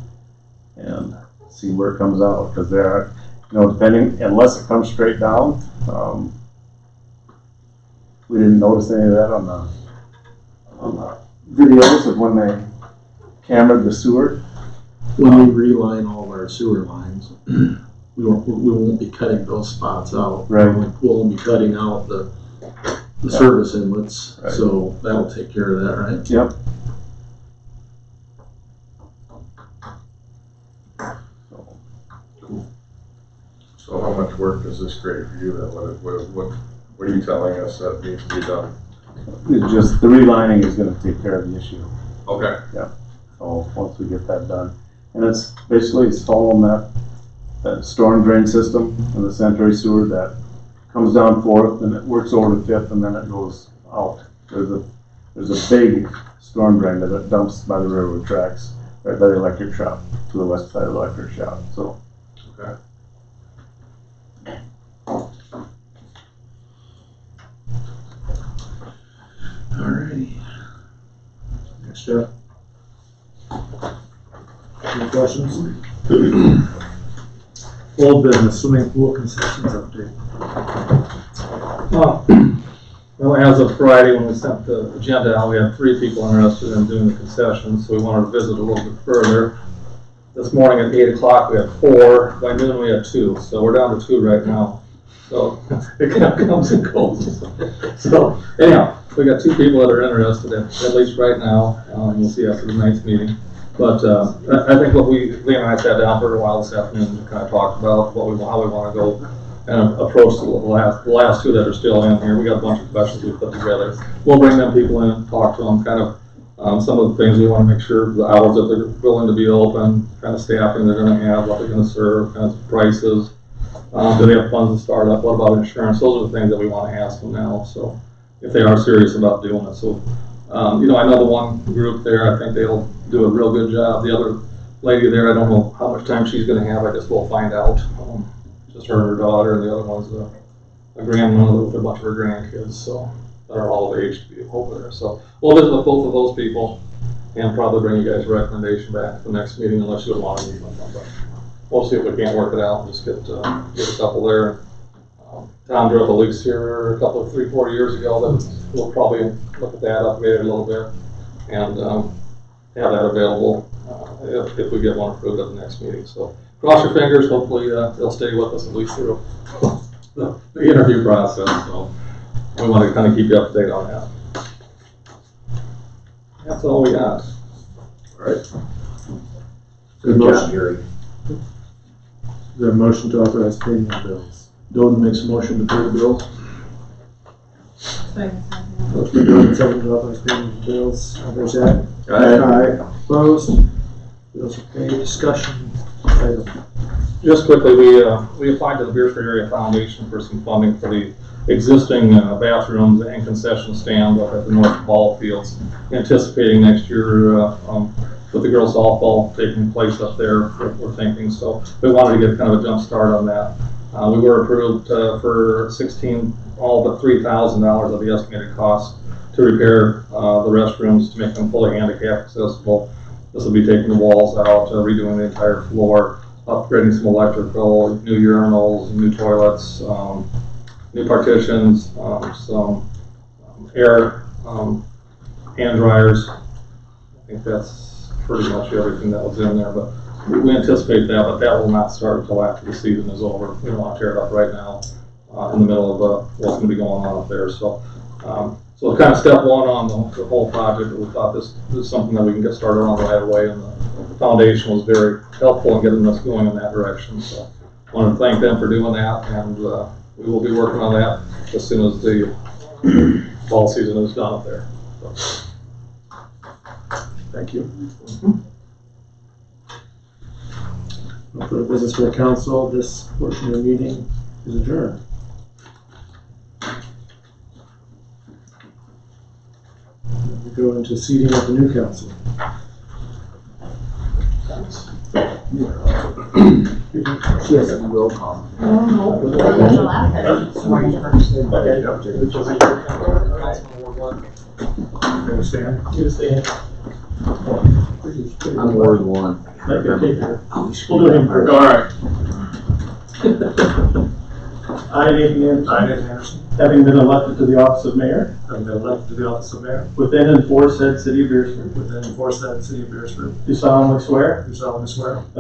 see where it comes out, because there, depending, unless it comes straight down, we didn't notice any of that on the videos of when they cambered the sewer. When we reline all of our sewer lines, we won't be cutting those spots out. Right. We'll only be cutting out the service inlets, right. So that'll take care of that, right? Yep. So how much work does this create for you then? What are you telling us that needs to be done? It's just the relining is going to take care of the issue. Okay. Yeah. So once we get that done, and it's basically following that storm drain system in the sanitary sewer that comes down 4th and it works over to 5th and then it goes out. There's a big storm drain that dumps by the railroad tracks right by the electric shop, to the west side of the electric shop. So. Okay. Alrighty. Next, Jeff. Any questions? Old business, swimming pool concessions update. Well, as of Friday, when we sent the agenda out, we had 3 people interested in doing the concessions, so we wanted to visit a little bit further. This morning at 8 o'clock, we had 4. By noon, we had 2. So we're down to 2 right now. So it kind of comes and goes. So anyhow, we got 2 people that are interested in, at least right now. We'll see after tonight's meeting. But, I think what Lee and I sat down for a while this afternoon and kind of talked about how we want to go and approach the last two that are still in here. We got a bunch of questions we put together. We'll bring them people in, talk to them, kind of, some of the things we want to make sure, the hours that they're willing to be open, kind of staffing they're going to have, what they're going to serve, kind of prices. Do they have funds to start up? What about insurance? Those are the things that we want to ask them now. So if they are serious about doing it. So, I know the one group there, I think they'll do a real good job. The other lady there, I don't know how much time she's going to have. I guess we'll find out. Just her and her daughter, and the other one's a grandmother with a bunch of her grandkids, so that are all of age to be over there. So we'll visit with both of those people and probably bring you guys a recommendation back to the next meeting unless you would want to meet with them. But we'll see if we can't work it out and just get a couple there. Tom drove a lease here a couple of 3-4 years ago. That we'll probably look at that, upgrade it a little bit, and have that available if we get one approved at the next meeting. So cross your fingers. Hopefully they'll stay with us at least through the interview process. So we want to kind of keep you up to date on that. That's all we got. All right. Good job, Gary. Is there a motion to authorize payment of bills? Dolan makes a motion to pay the bills. Motion by Dolan, second to authorize payment of bills. All those that? Aye. Opposed? Bills are paid. Discussion item. Just quickly, we applied to the Beresford Area Foundation for some funding for the existing bathrooms and concession stand up at the North Ball Fields, anticipating next year with the girls softball taking place up there, we're thinking. So we wanted to get kind of a jump start on that. We were approved for all but $3,000 of the estimated cost to repair the restrooms to make them fully handicap accessible. This will be taking the walls out, redoing the entire floor, upgrading some electrical, new urinals, new toilets, new partitions, some air hand dryers. I think that's pretty much everything that was in there, but we anticipate that, but that will not start until after the season is over. We don't want to tear it up right now in the middle of what's going to be going on up there. So, so kind of step one on the whole project. We thought this is something that we can get started on right away, and the foundation was very helpful in getting us going in that direction. So I want to thank them for doing that, and we will be working on that as soon as the fall season is done up there. So. Thank you. No further business for the council. This portion of the meeting is adjourned. We go into seating of the new council. Yes, we will call. Understand? You stand. I'm Ward 1. We'll do him first. All right. I, Nathan Anderson, having been elected to the office of mayor, within and for said city of Beresford, do solemnly swear that I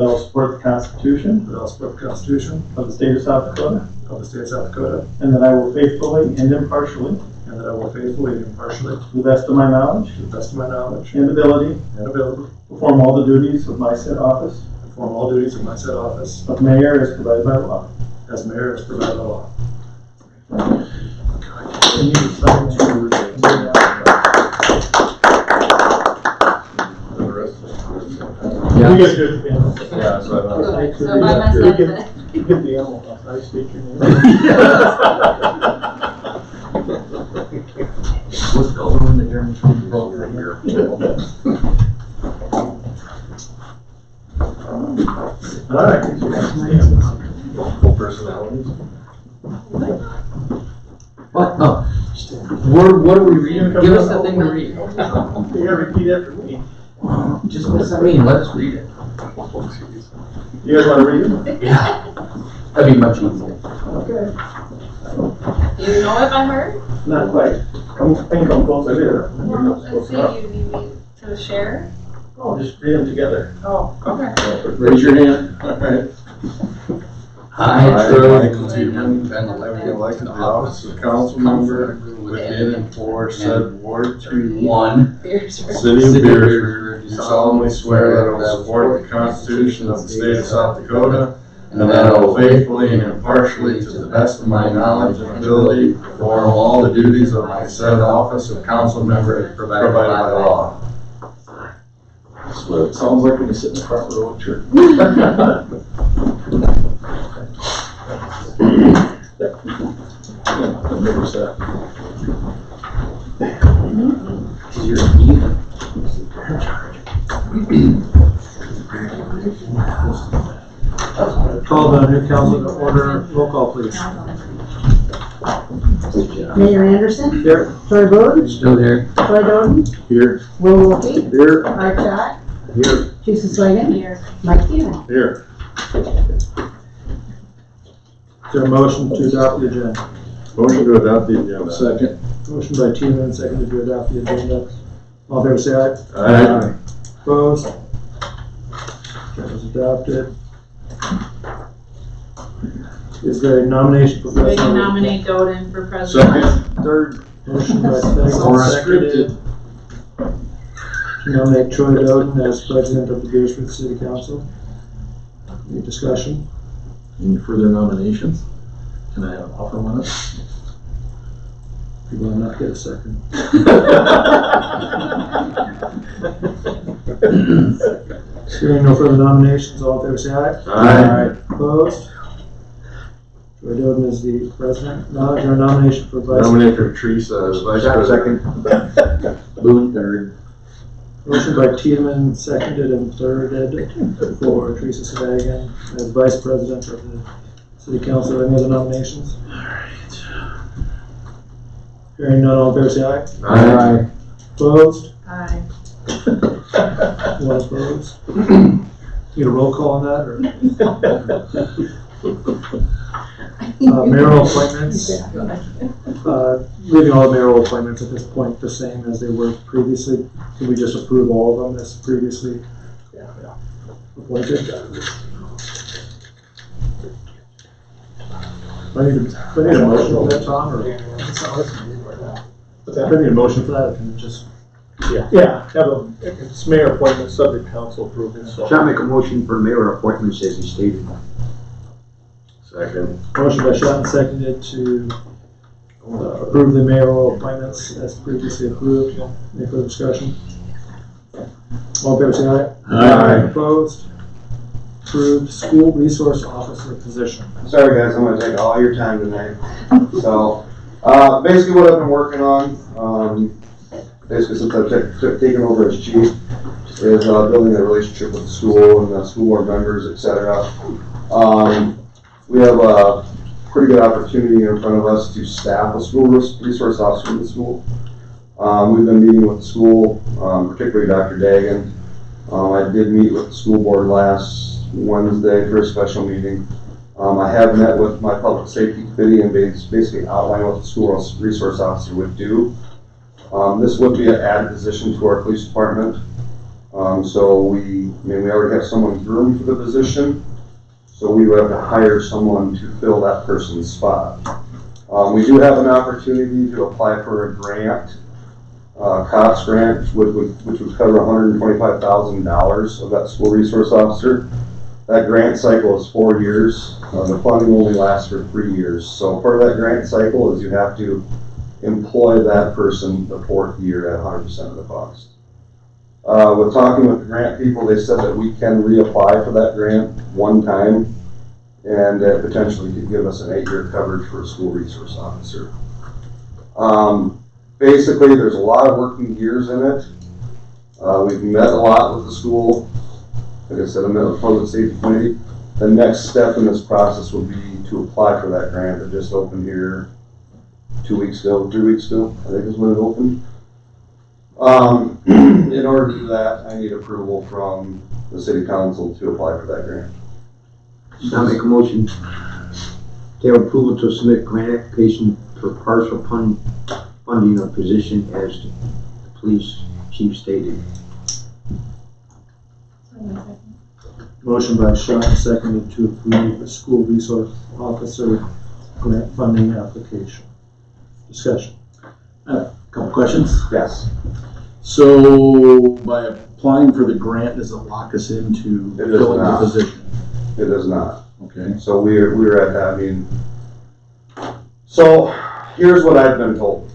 will support the Constitution of the state of South Dakota, and that I will faithfully and impartially, to the best of my knowledge and ability, perform all the duties of my said office of mayor as provided by law. And you sign Yeah. You guys do it again. Yeah, so So by myself, You get the animal. I speak your name. What's over in the German from over here? All right. full personalities. What? Oh. What are we reading? Give us the thing to read. You gotta repeat after me. Just what's that mean? Let us read it. You guys wanna read it? Yeah. That'd be much easier. Okay. you know it by heart? Not quite. I can come closer here. Well, let's see, you need to share? Oh, just read them together. Oh, okay. Raise your hand. All right. I, Troy, Michael T. been Elected to the office of council member within and for said Ward 3, 1, Beresford. City of Beresford, do solemnly swear that I will support the Constitution of the State of South Dakota, and that I will faithfully and impartially, to the best of my knowledge and ability, perform all the duties of my said office of council member provided by law. That's what it sounds like when you sit in the front row at church. Call the new council to order. Roll call, please. Mayor Anderson, Here. Troy Bode, Still here. Troy Doden, Here. Will Wolke, Here. Art Schott, Here. Teresa Swagan, Here. Mike Keeman. Here. Is there a motion to adopt the agenda? Motion to adopt the agenda. Second. Motion by Teeman, seconded to adopt the agenda. All in favor, say aye. Aye. Opposed? That was adopted. Is there a nomination for So we can president? nominate Doden for president. Second. Third. Motion by Stegall, seconded to nominate Troy Doden as president of the Beresford City Council. Any discussion? Any further nominations? Can I offer one? You will not get a second. Hearing no further nominations, all in favor say aye. Aye. Opposed? Troy Doden is the president. Now, is there a nomination for vice? Nominate for Teresa as vice Shot president. second. Boone third. Motion by Tiedemann, seconded and thirded for Teresa Swagan as vice president of the city council. Any other nominations? Hearing none, all in favor say aye. Aye. Opposed? Aye. One opposed. Need a roll call on that, or? Mayoral appointments. Leaving all the mayoral appointments at this point the same as they were previously. Can we just approve all of them as previously appointed? I need a motion on that, Tom, or? I need a motion for that, or can it just? Yeah, it's mayor appointment, subject council approval, so. Shall make a motion for mayor appointments as he stated. Second. Motion by Shot, seconded to approve the mayoral appointments as previously approved. Any further discussion? All in favor, say aye. Aye. Opposed? Approved school resource officer position. Sorry guys, I'm gonna take all your time tonight. So, basically what I've been working on, basically since I've taken over as chief, is building a relationship with the school and the school board members, etc. We have a pretty good opportunity in front of us to staff a school resource officer in the school. We've been meeting with the school, particularly Dr. Dagan. I did meet with the school board last Wednesday for a special meeting. I have met with my public safety committee and basically outlined what the school resource officer would do. This would be an added position to our police department. So we already have someone groomed for the position. So we would have to hire someone to fill that person's spot. We do have an opportunity to apply for a grant, COPS grant, which would cover $125,000 of that school resource officer. That grant cycle is 4 years. The funding only lasts for 3 years. So part of that grant cycle is you have to employ that person the 4th year at 100% of the cost. With talking with the grant people, they said that we can reapply for that grant one time, and that potentially could give us an 8-year coverage for a school resource officer. Basically, there's a lot of working gears in it. We've met a lot with the school. Like I said, I met with the public safety committee. The next step in this process would be to apply for that grant that just opened here 2 weeks ago, 3 weeks ago, I think is when it opened. In order to do that, I need approval from the city council to apply for that grant. Shall make a motion to have approval to submit grant application for partial funding of position as the police chief stated. Motion by Shot, seconded to approve the school resource officer grant funding application. Discussion. Couple questions. Yes. So by applying for the grant, does it lock us into It does filling the not. position? It does not. Okay. So we're at that, I mean, so here's what I've been told.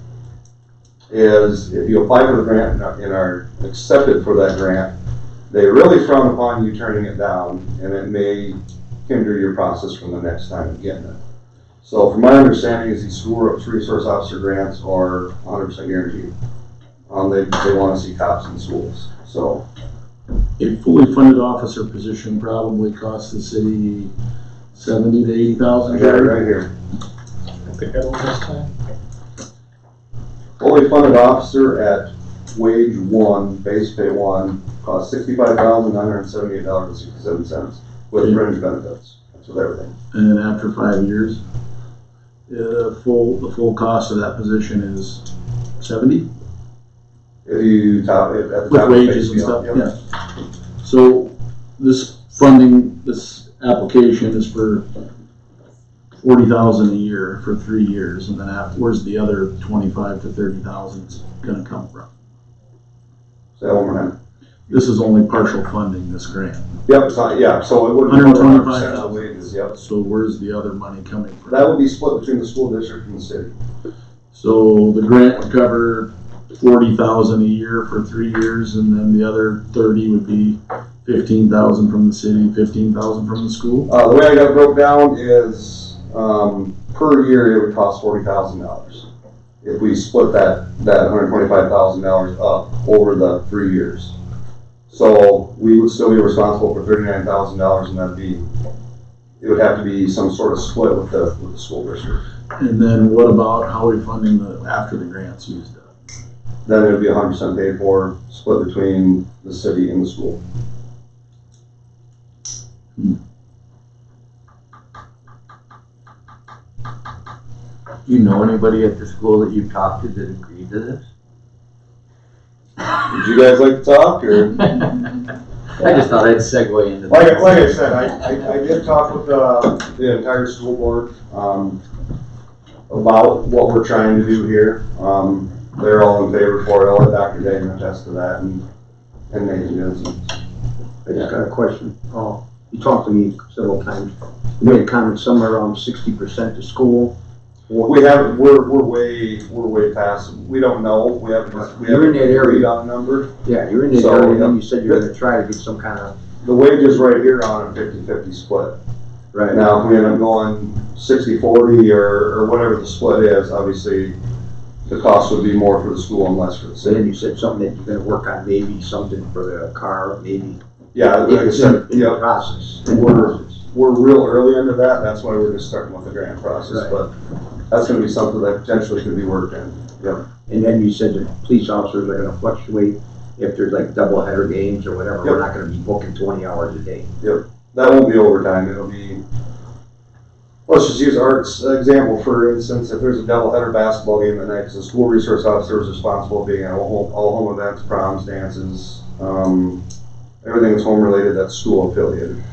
Is if you apply for the grant and are accepted for that grant, they really frown upon you turning it down, and it may hinder your process from the next time of getting it. So from my understanding is these school resource officer grants are 100% guaranteed. They want to see cops in schools, so. A fully funded officer position probably costs the city 70 to 80,000. I got it right here. I think I don't this time. Fully funded officer at wage 1, base pay 1, costs $65,978.67 with fringe benefits. That's with everything. And then after 5 years, the full cost of that position is 70 If you top it at the with top of the wages pay and scale, stuff. yep. Yeah. So this funding, this application is for 40,000 a year for 3 years, and then where's the other 25 to 30,000 going to come from? Say that one more time. This is only partial funding, this grant. Yep, it's not, yeah, so it would be 125% of wages, yep. So where's the other money coming from? That would be split between the school district and the city. So the grant would cover 40,000 a year for 3 years, and then the other 30 would be 15,000 from the city, 15,000 from the school. The way I got it broke down is, per year, it would cost $40,000. If we split that $125,000 up over the 3 years. So we would still be responsible for $39,000, and it would have to be some sort of split with the school district. And then what about how are we funding after the grant's used up? Then it would be 100% paid for, split between the city and the school. Do you know anybody at the school that you've talked to that agreed to this? Would you guys like to talk, or? I just thought I'd segue into Like that. I said, I did talk with the entire school board about what we're trying to do here. They're all in favor for it. I'll let Dr. Dayton attest to that, and Nathan Jensen. I just got a question. Oh, you talked to me several times. You made a comment somewhere around 60% to school. We're way past. We don't know. We haven't You're in that area. agreed on a number. Yeah, you're in that So, area, yeah. and you said you're gonna try to get some kind of. The wage is right here on a 50-50 split. Right. Now, if we end up going 60-40 or whatever the split is, obviously the cost would be more for the school and less for the So then city. you said something that you're gonna work on, maybe something for the car, maybe. Yeah, like I It's said, in the yeah, process. we're real early into that. That's why we're just starting with the grant process, Right. but that's gonna be something that potentially could be worked in. Yep. And then you said the police officers are gonna fluctuate if there's like double header games or whatever. We're Yep. not gonna be booking 20 hours a day. That won't be overtime. It'll be, let's just use Art's example for instance. If there's a doubleheader basketball game that night, because the school resource officer is responsible being at all home events, proms, dances, everything that's home related that's school affiliated.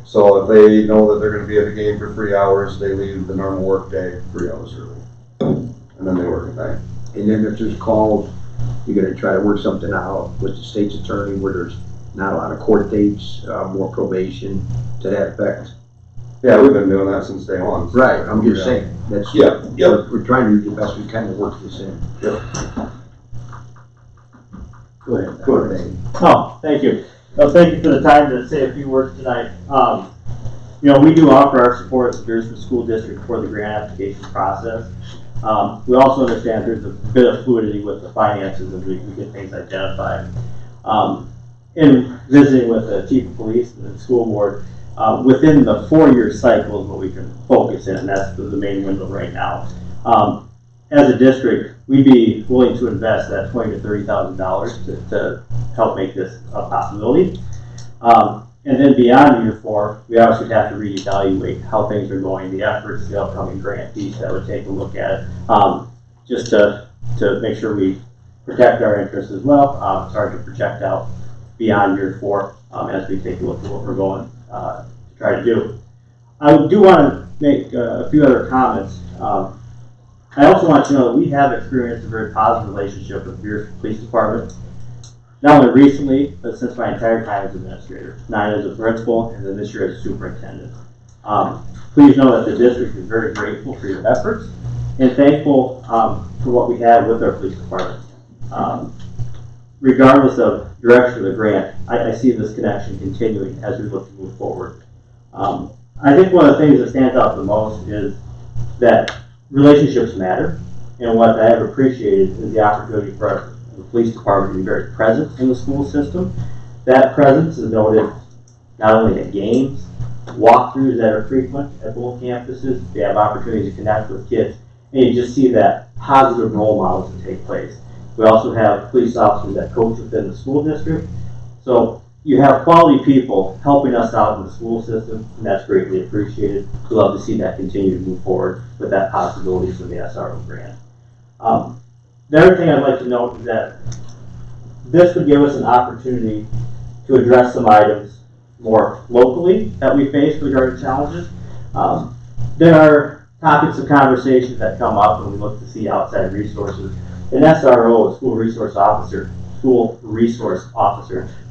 So if they know that they're going to be at a game for 3 hours, they leave the normal work day 3 hours early, and then they work at night. And then if there's calls, you're gonna try to work something out with the state's attorney where there's not a lot of court dates, more probation to that effect. Yeah, we've been doing that since day one. Right, I'm just Yeah. saying, that's. Yeah, yep. We're trying to do the best we can to work this in. Go ahead. Go ahead. Oh, thank you. Well, thank you for the time to say a few words tonight. We do offer our support at the Beresford School District for the grant application process. We also understand there's a bit of fluidity with the finances as we get things identified. In visiting with the chief of police and the school board, within the 4-year cycle is what we can focus in, and that's the main window right now. As a district, we'd be willing to invest that $20,000 to $30,000 to help make this a possibility. And then beyond year 4, we obviously have to reevaluate how things are going, the efforts, the upcoming grant piece that would take a look at it, just to make sure we protect our interests as well. Start to project out beyond year 4 as we take a look at what we're going to try to do. I do want to make a few other comments. I also want to know that we have experienced a very positive relationship with the Beresford Police Department. not only recently, but since my entire time as administrator, 9 as a principal, and then this year as superintendent. Please know that the district is very grateful for your efforts and thankful for what we have with our police department. Regardless of direction of the grant, I see this connection continuing as we look to move forward. I think one of the things that stands out the most is that relationships matter, and what I have appreciated is the opportunity for the police department to be very present in the school system. That presence is noted not only at games, walkthroughs that are frequent at both campuses. They have opportunities to connect with kids, and you just see that positive role models that take place. We also have police officers that coach within the school district. So you have quality people helping us out in the school system, and that's greatly appreciated. We love to see that continue to move forward with that possibility for the SRO grant. The other thing I'd like to note is that this would give us an opportunity to address some items more locally that we face regarding challenges. There are topics of conversations that come up when we look to see outside resources. An SRO, a school resource officer,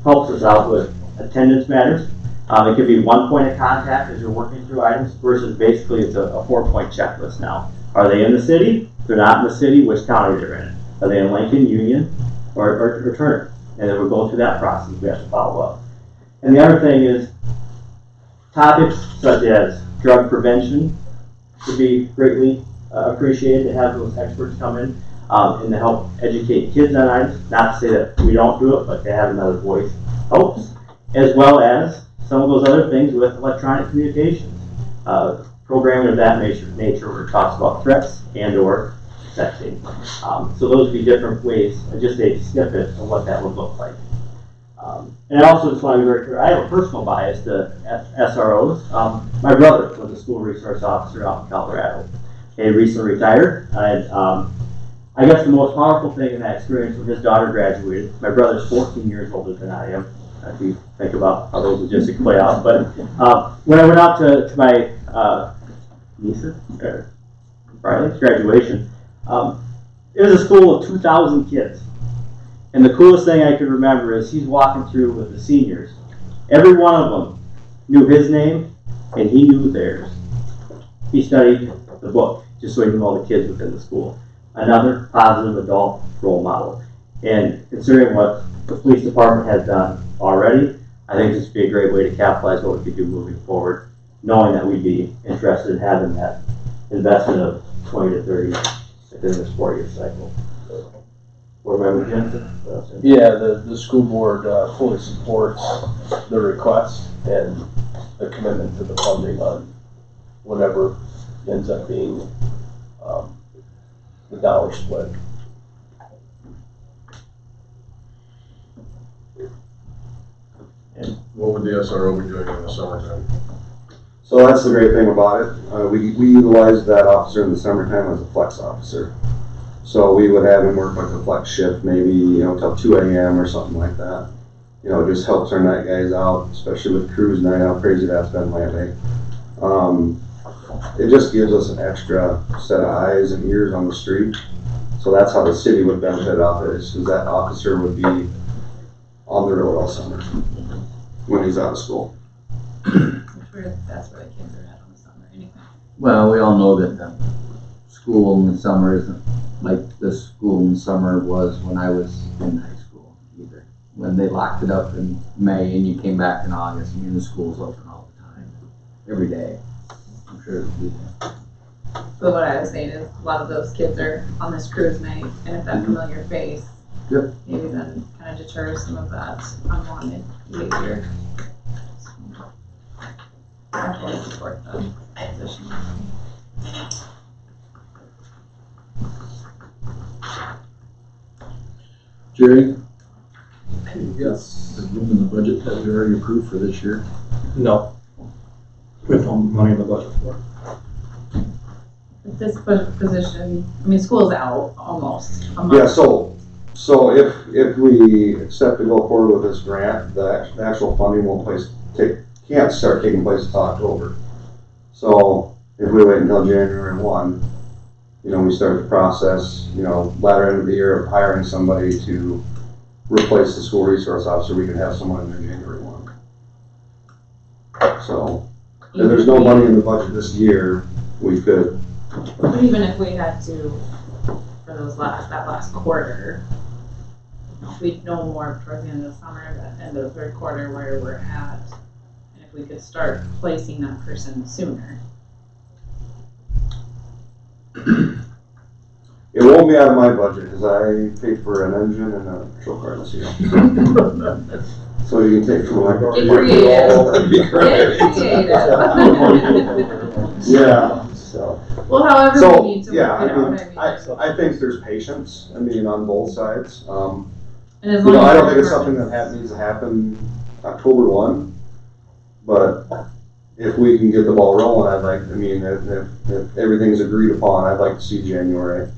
helps us out with attendance matters. It could be one point of contact as you're working through items versus basically it's a 4-point checklist now. Are they in the city? If they're not in the city, which county they're in? Are they in Lincoln, Union, or Turner? And then we're going through that process. We have to follow up. And the other thing is topics such as drug prevention would be greatly appreciated to have those experts come in and to help educate kids on items. Not to say that we don't do it, but to have another voice helps, as well as some of those other things with electronic communications. Programming of that nature where it talks about threats and or sexting. So those would be different ways, just a snippet of what that would look like. And I also just want to be very clear, I have a personal bias to SROs. My brother was a school resource officer out in Colorado. He recently retired. I guess the most powerful thing in that experience when his daughter graduated, my brother's 14 years older than I am, if you think about how those logistics play out. But when I went out to my niece's, Riley's graduation, it was a school of 2,000 kids. And the coolest thing I could remember is he's walking through with the seniors. Every one of them knew his name, and he knew theirs. He studied the book, just so he knew all the kids within the school. Another positive adult role model. And considering what the police department has done already, I think this would be a great way to capitalize what we could do moving forward, knowing that we'd be interested in having that investment of 20 to 30 within this 4-year cycle. Board Member Jensen? Yeah, the school board fully supports the request and the commitment to the funding on whatever ends up being the dollar split. And what would the SRO be doing in the summertime? So that's the great thing about it. We utilize that officer in the summertime as a flex officer. So we would have him work like a flex shift, maybe, till 2 a.m. or something like that. It just helps our night guys out, especially with cruise night, how crazy that's been lately. It just gives us an extra set of eyes and ears on the street. So that's how the city would benefit off it, is that officer would be on the road all summer when he's out of school. That's where the kids are at on the summer anyway. Well, we all know that the school in the summer isn't like the school in the summer was when I was in high school either. When they locked it up in May and you came back in August, the school's open all the time, every day. I'm sure it'll be there. But what I was saying is a lot of those kids are on this cruise night, and if that familiar face, Yep. maybe then kind of deters some of that unwanted behavior. I fully support the position. Jerry? Yes. The room in the budget that we already approved for this year. No. We have no money in the budget for it. This position, school's out almost a month. Yeah, so if we accept to go forward with this grant, the actual funding can't start taking place until October. So if we wait until January 1, we start the process, latter end of the year of hiring somebody to replace the school resource officer, we could have someone in there January 1. So, if there's no money in the budget this year, we could. But even if we had to, for that last quarter, we'd know more towards the end of the summer, the end of the third quarter where we're at. And if we could start placing that person sooner. It won't be out of my budget, because I paid for an engine and a patrol car this year. So you can take from my. Get creative. That'd be great. Get creative. Yeah, so. Well, however So, we need to yeah, work it out, I think there's patience, on both sides. And as You know, long I as don't think it's we're- something that needs to happen October 1, but if we can get the ball rolling, if everything's agreed upon, I'd like to see January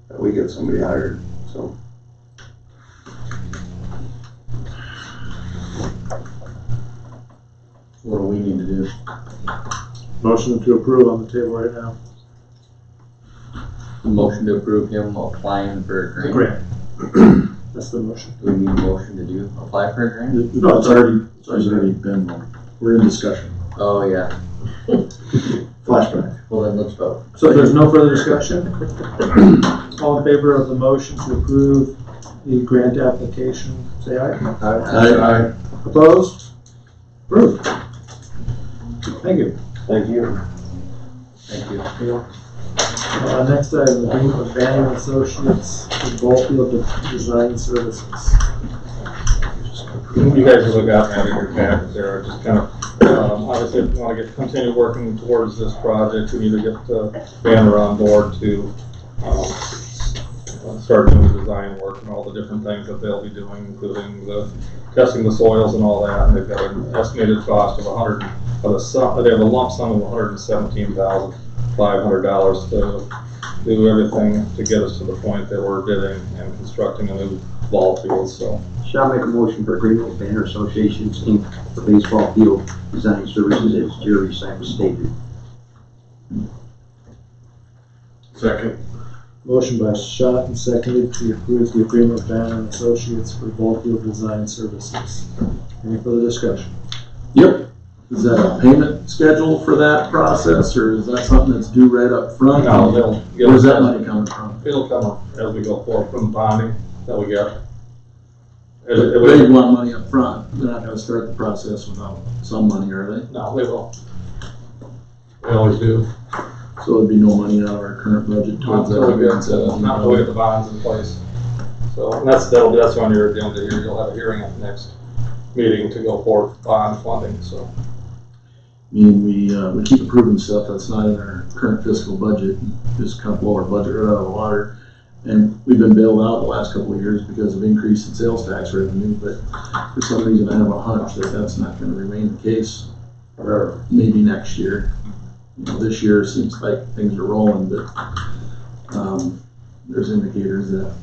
that we get somebody hired, so. What do we need to do? Motion to approve on the table right now. Motion to approve him applying for a grant. That's the motion. Do we need a motion to apply for a grant? No, it's already been, we're in discussion. Oh, yeah. Flashback. Well, then let's vote. So if there's no further discussion, all in favor of the motion to approve the grant application, say aye. Aye. Opposed? Approved. Thank you. Thank you. Thank you. Next item, agreement with Banner Associates for Goldfield Design Services. You guys have got that in your package there, just kind of, obviously, if you want to continue working towards this project, we need to get Banner on board to start doing the design work and all the different things that they'll be doing, including testing the soils and all that. And they've got an estimated cost of they have a lump sum of $117,500 to do everything to get us to the point that we're bidding and constructing a new ball field, so. Shall I make a motion for agreement with Banner Associations Inc. for baseball field design services as Jerry Simon stated. Second. Motion by Schott and seconded to approve the agreement with Banner Associates for Goldfield Design Services. Any further discussion? Yep. Is that a payment schedule for that process, or is that something that's due right up front? No, Where's that money coming from? It'll come as we go forward from the bonding that we get. They want money up front. They're not gonna start the process without some money, are they? No, they will. They always do. So there'd be no money out of our current budget towards that. Not until we get the bonds in place. So, and that's on your agenda here. You'll have a hearing at the next meeting to go forward for bond funding, so. I mean, we keep approving stuff that's not in our current fiscal budget, just kind of blow our budget right out of the water. And we've been bailed out the last couple of years because of increase in sales tax revenue, but for some reason I have a hunch that that's not gonna remain the case, or maybe next year. You know, this year seems like things are rolling, but, there's indicators that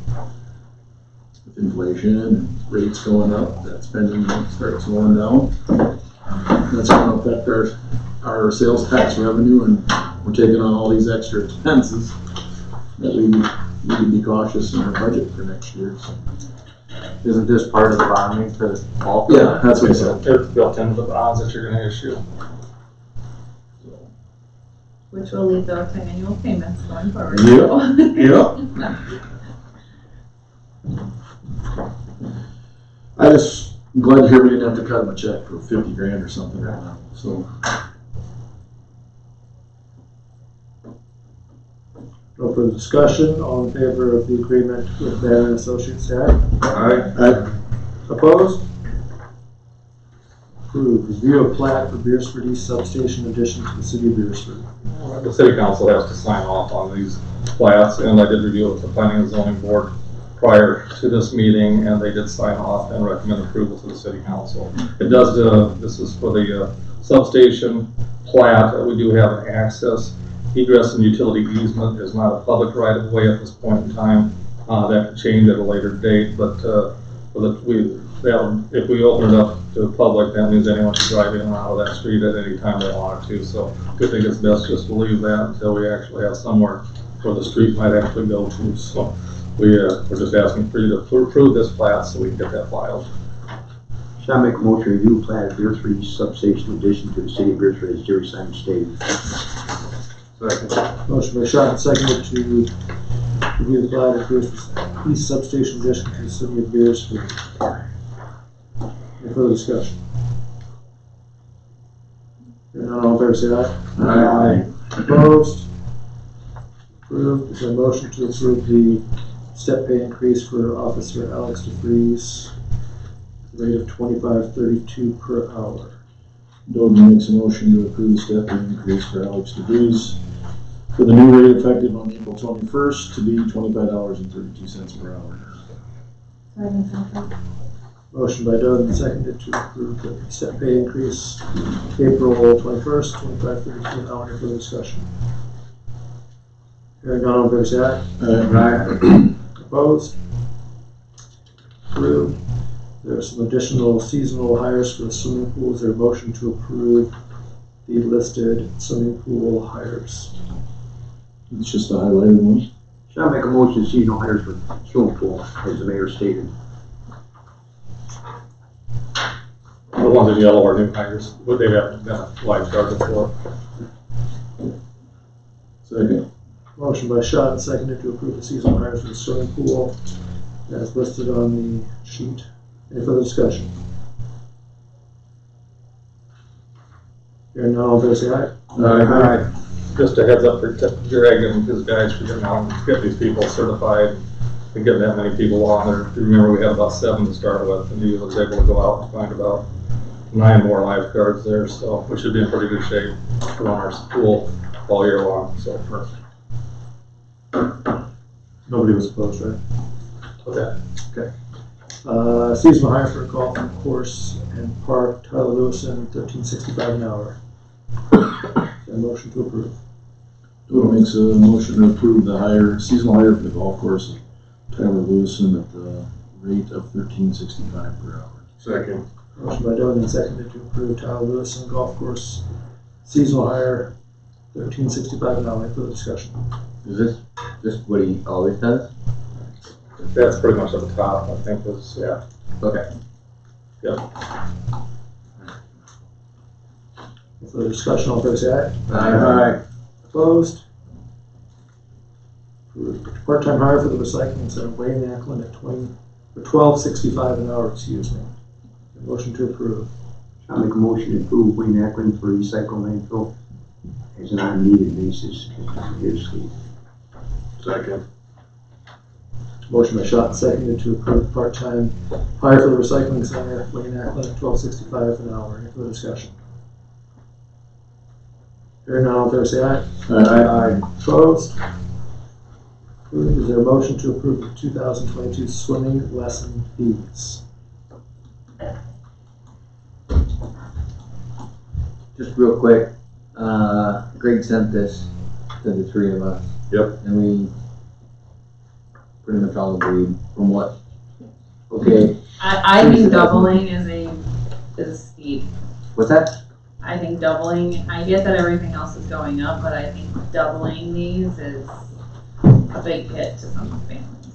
with inflation and rates going up, that spending might start slowing down. That's gonna affect our sales tax revenue, and we're taking on all these extra expenses that we need to be cautious in our budget for next year. So. Isn't this part of the bonding for the ball? Yeah, that's what I said. It's built into the bonds that you're gonna issue. Which will lead though to annual payments going forward. Yeah. I'm glad to hear we didn't have to cut him a check for 50 grand or something right now, so. No further discussion, all in favor of the agreement with Banner Associates, say aye. Aye. Opposed? Approved. Review of plat for Beresford East Substation addition to the city of Beresford. The city council has to sign off on these plats, and I did review it with the planning and zoning board prior to this meeting, and they did sign off and recommend approval to the city council. It does, this is for the substation plat. We do have an access, egress and utility easement. Is not a public right of way at this point in time. That could change at a later date, but if we open it up to the public, that means anyone can drive in and out of that street at any time they want to. So I think it's best just to leave that until we actually have somewhere where the street might actually go to. So we're just asking for you to approve this plat so we can get that filed. Shall I make a motion to review plat of Beresford East substation addition to the city of Beresford as Jerry Simon stated? Second. Motion by Schott and seconded to review the plat of Beresford East substation addition to the city of Beresford. Any further discussion? Hearing none, all in favor say aye. Aye. Opposed? Approved. Is there a motion to approve the step pay increase for Officer Alex DeFreeze, rate of $25.32 per hour? Dolan makes a motion to approve the step increase for Alex DeVries for the new rate effective on April 21st to be $25.32 per hour. Motion by Dolan, seconded to approve the step pay increase April 21st, $25.32 an hour. Any further discussion? Hearing none, all in favor say aye. Opposed? Approved. There are some additional seasonal hires for the swimming pool. Is there a motion to approve the listed swimming pool hires? It's just the highlighted ones. Shall I make a motion to seasonal hires for swimming pool as the mayor stated? The ones in yellow are new hires, but they haven't been a lifeguard before. Second. Motion by Schott and seconded to approve the seasonal hires for the swimming pool as listed on the sheet. Any further discussion? Hearing none, all in favor say aye. Aye. Just a heads up for Greg and his guys for getting on, get these people certified and getting that many people on there. If you remember, we had about 7 to start with, and he was able to go out and find about 9 more lifeguards there, so we should be in pretty good shape to run our pool all year long, so perfect. Nobody was opposed, right? Okay. Seasonal hire for a golf course and park, Tyler Lewison, $13.65 an hour. A motion to approve. Dolan makes a motion to approve the seasonal hire for the golf course of Tyler Lewison at the rate of $13.65 per hour. Second. Motion by Dolan, seconded to approve Tyler Lewison golf course seasonal hire, $13.65 an hour. Any further discussion? Is this just what he always does? That's pretty much at the top, I think, was, yeah. Okay. Yep. Any further discussion, all in favor say aye. Aye. Opposed? Approved. Part-time hire for the recycling center, Wayne Acklin at $12.65 an hour, excuse me. A motion to approve. Shall I make a motion to approve Wayne Acklin for recycle landfill as an on-needed basis as Mayor stated? Second. Motion by Schott, seconded to approve part-time hire for the recycling center, Wayne Acklin at $12.65 an hour. Any further discussion? Hearing none, all in favor say aye. Aye. Opposed? Approved. Is there a motion to approve the 2022 swimming lesson fees? Just real quick, Greg sent this to the 3 of us. Yep. And we pretty much all agreed from what, okay, I think doubling is steep. what's that? I think doubling, I get that everything else is going up, but I think doubling these is a big hit to some families.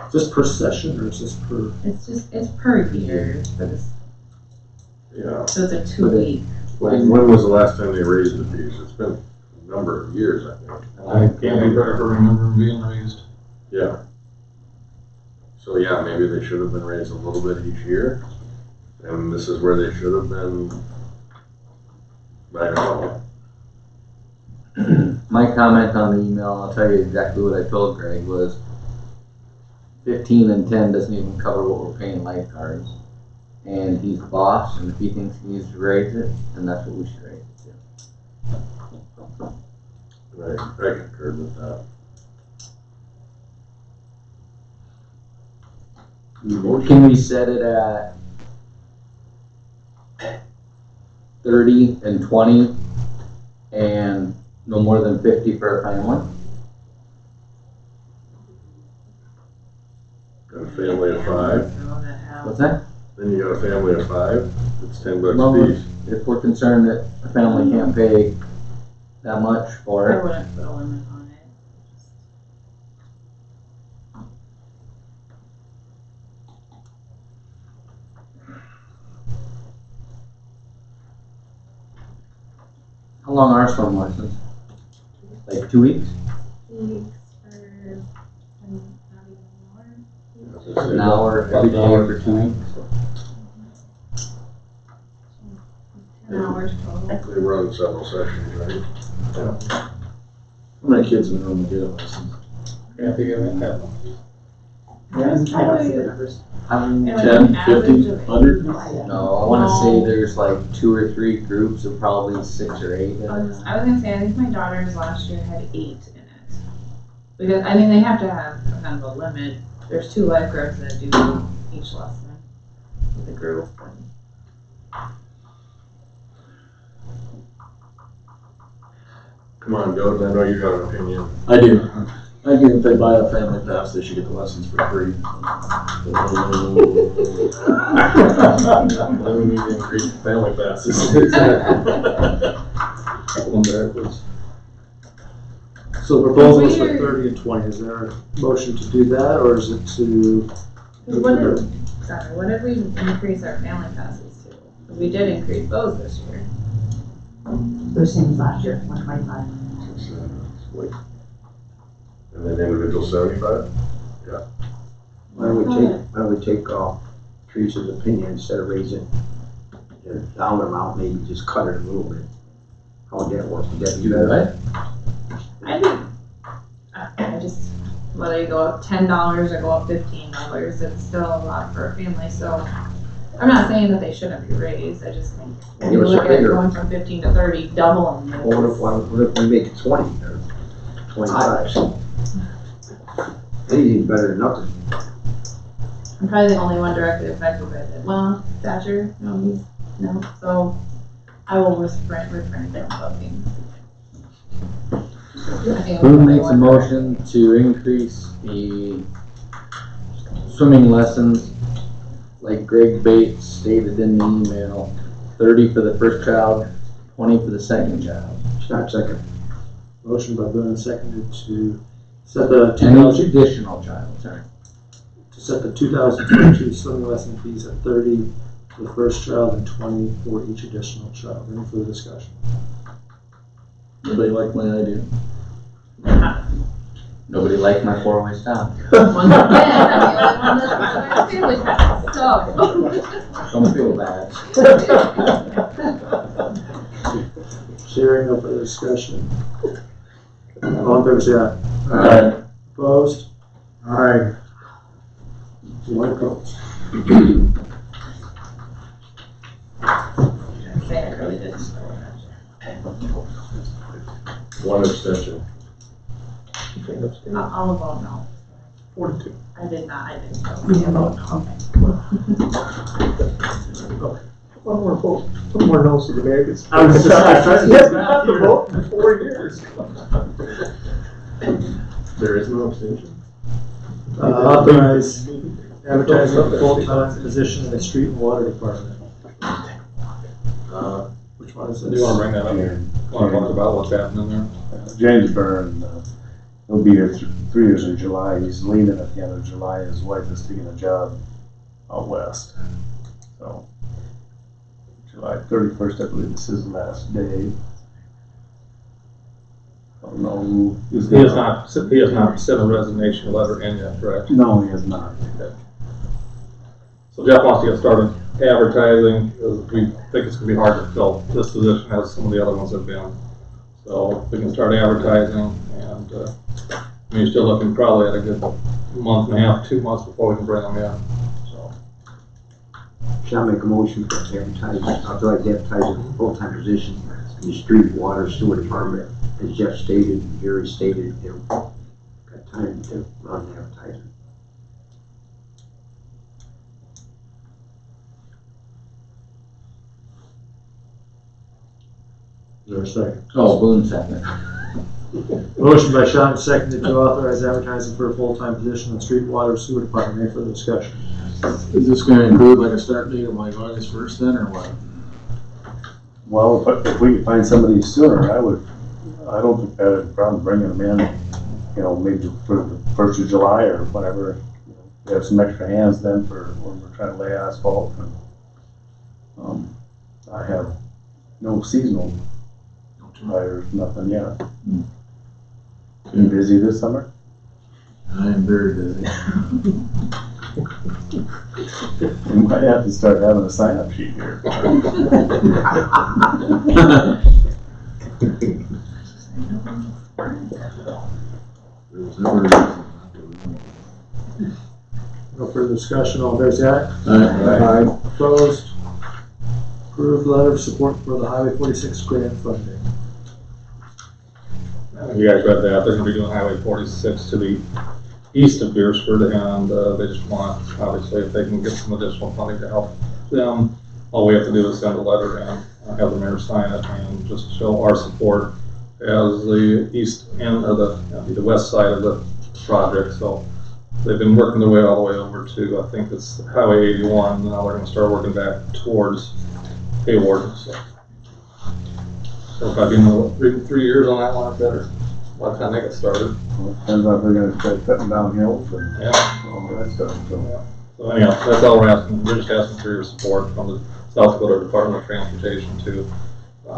Is this per session or is this per? It's per year for this, Yeah. so it's a 2-week. When was the last time they raised the fees? It's been a number of years, I think. I can't ever remember them being raised. Yeah. So yeah, maybe they should have been raised a little bit each year, and this is where they should have been. I don't know. My comment on the email, I'll tell you exactly what I told Greg, was 15 and 10 doesn't even cover what we're paying lifeguards. And he's the boss, and if he thinks he needs to raise it, then that's what we should raise it to. Right, I concur with that. Can we set it at 30 and 20 and no more than 50 per family? Got a family of 5. What's that? Then you got a family of 5. It's $10 Well, a piece. if we're concerned that a family can't pay that much for I it, wouldn't put a limit on it. How long are swim lessons? Like 2 weeks? 2 weeks or not even An hour every day for 2 weeks? 10 hours total. They run several sessions, right? How many kids in the room get a license? Yeah, I think it went that long. I don't see the numbers. How many? Like 10, an average 50, of 100? No, I wanna say there's like 2 or 3 groups of probably 6 or 8. I was gonna say, I think my daughter's last year had 8 in it. Because, I mean, they have to have a kind of a limit. There's 2 lifeguards that do each lesson with the group. Come on, Joe, I know you got an opinion. I do. I think if they buy a family pass, they should get the lessons for free. We need to increase family passes. One backwards. So the proposal is for Weird. 30 and 20. Is there a motion to do that, or is it to? What did we increase our family passes to? 'Cause we did increase those this year. They're same as last year, 125. And then individual 75? Why don't we take Teresa's opinion, instead of raising the dollar amount, maybe just cut it a little bit? How would that work? Would that be better? I think, I just, whether you go up $10 or go up $15, it's still a lot for a family, so. I'm not saying that they shouldn't be raised, I just think, when you Give us a look at figure. going from 15 to 30, doubling it. What if we make it 20 or 25? Anything's better than nothing. I'm probably the only one directly affected by it. Well, Thatcher, no, so I will refrain from talking. Who makes a motion to increase the swimming lessons, like Greg Bates stated in the email, 30 for the first child, 20 for the second child? Not second. Motion by Boone, seconded to set the And each additional child, sorry. to set the 2022 swimming lesson fees at 30 for the first child and 20 for each additional child. Any further discussion? Anybody like my idea? Nobody liked my 4-way stop. Once again, I'm the only one that's on family pass, so. Don't feel bad. Hearing no further discussion. All in favor, say aye. Aye. Opposed? Alright. One opposed. Say I really did. One abstention. I'll vote no. 42. I did vote no. One more vote, one more no's to the Americans. I was trying to Yes, we have to vote in 4 years. There is no abstention. Authorize advertising for full-time position in the street and water department. Which one is Do this? you wanna bring that up here? Wanna talk about what's happening there? James Byrne, he'll be here 3 years in July. He's leaving at the end of July. His wife is taking a job out west. So, July 31st, I believe this is his last day. I don't know who is He has not sent a resignation letter in yet, correct? No, he has not. So Jeff wants to get started advertising, because we think it's gonna be hard to fill this position as some of the other ones have been. So we can start advertising, and, I mean, you're still looking probably at a good month and a half, 2 months before we can bring them in, so. Shall I make a motion for advertising, authorize advertising for full-time position in the street, water, sewer department, as Jeff stated, and Gary stated, got time to run advertising. Is there a second? Oh, Boone second. Motion by Sean, seconded to authorize advertising for a full-time position in the street, water, sewer department. Any further discussion? Is this gonna include like a start date of like August 1st then, or what? Well, if we could find somebody sooner, I don't think I had a problem bringing them in, maybe for the 1st of July or whatever. We have some extra hands then for when we're trying to lay asphalt. And, I have no seasonal There's nothing yet. You busy this summer? I am very busy. We might have to start having a sign-up sheet here. No further discussion, all fair side? Aye. Opposed? Approved letter of support for the Highway 46 grant funding. You guys read that, they're gonna be doing Highway 46 to the east of Beresford, and they just want, obviously, if they can get some additional funding to help them, all we have to do is send a letter and have the mayor sign it and just show our support as the east end of the west side of the project. So they've been working their way all the way over to, I think it's Highway 81, and now they're gonna start working back towards Hayward. So if I've been 3 years on that one, better. By the time they get started. Well, depends on if they're gonna start cutting down hills and Yeah. all that stuff, so. So anyhow, that's all we're asking. We're just asking for your support from the South Dakota Department of Transportation to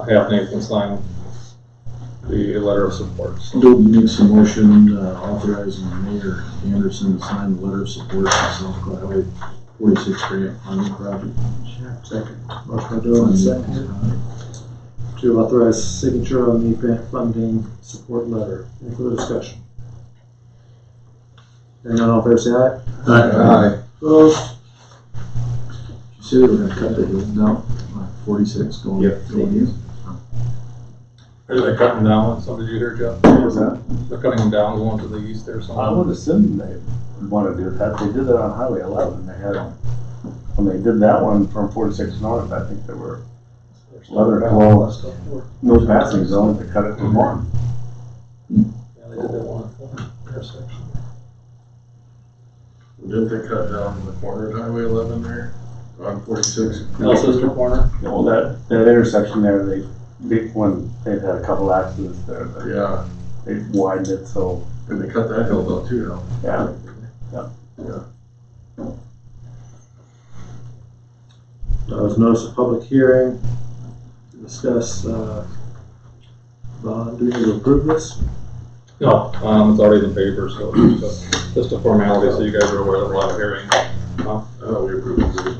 have Nathan sign the letter of support. So, Don't make some motion authorizing Mayor Anderson to sign the letter of support for South Dakota Highway 46 grant funding project. Second. Motion by Dolan, second. To authorize signature on the grant funding support letter. Any further discussion? Hearing none, all fair say aye. Aye. Opposed? You said they were gonna cut the hills down, 46 going. Yep. going east? are they cutting down? So did you hear, Jeff? What was that? They're cutting them down, going to the east there or something? I would assume they would wanna do that. They did it on Highway 11. They had, when they did that one from 46 north, I think there were 11 or 12 no passing zones to cut it to one. Yeah, they did that one at the intersection. Didn't they cut down the corner of Highway 11 there on 46? Sister Corner? You know, that intersection there, they've had a couple accidents there, but Yeah, they widened it, so, and they cut that hill though too now. yeah. Was notice of public hearing to discuss, bond. Do we need to approve this? No, it's already in the paper, so it's just a formality, so you guys are aware that we'll have a hearing. I thought we approved it.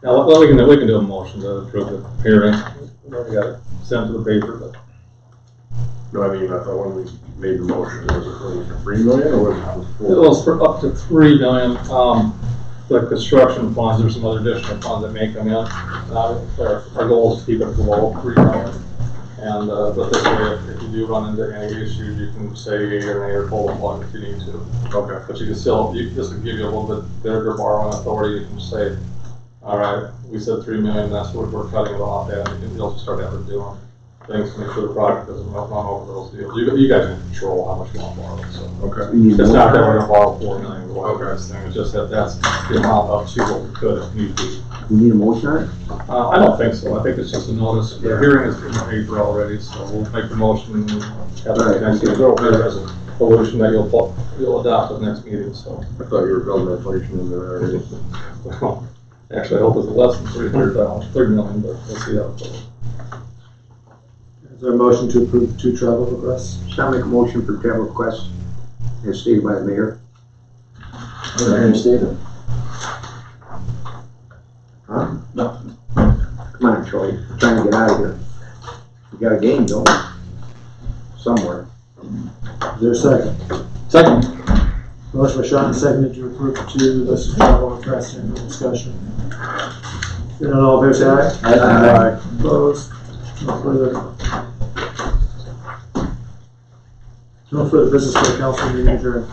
Now, what we can do a motion to approve the hearing. We already got it sent to the paper, but No, I mean, I thought when we made the motion, was it for 3 million or was it for 4? it was for up to 3 million. The construction funds, there's some other additional funds that may come in. Our goal is to keep it below 3 million. And, but this way, if you do run into any issues, you can say yea or nay or pull the plug if you need to. Okay. But you can still, just to give you a little bit bigger borrowing authority, you can say, all right, we said 3 million, that's what we're cutting it off at, and you'll just start having to do things to make sure the project doesn't run over those deals. You guys can control how much you want to borrow, so. Okay. It's not that we're gonna borrow 4 million or whatever this thing, it's just that that's the amount up to what we could if need be. You need a motion on it? I don't think so, I think it's just a notice. The hearing is in the paper already, so we'll make the motion and have the next meeting. There's a resolution that you'll adopt at the next meeting, so. I thought you were building inflation in there already. Well, actually, I hope it's less than 3 million, but we'll see how it goes. Is there a motion to approve 2 travel requests? Shall I make a motion for travel requests as stated by the mayor? Stated. Huh? No. Come on, Troy, we're trying to get out of here. We got a game, don't we? Somewhere. Is there a second? Second. Motion by Sean, seconded to approve 2 lists of travel requests. Any discussion? Hearing none, all fair say aye. Aye. Opposed? No further business for the council meeting adjourned.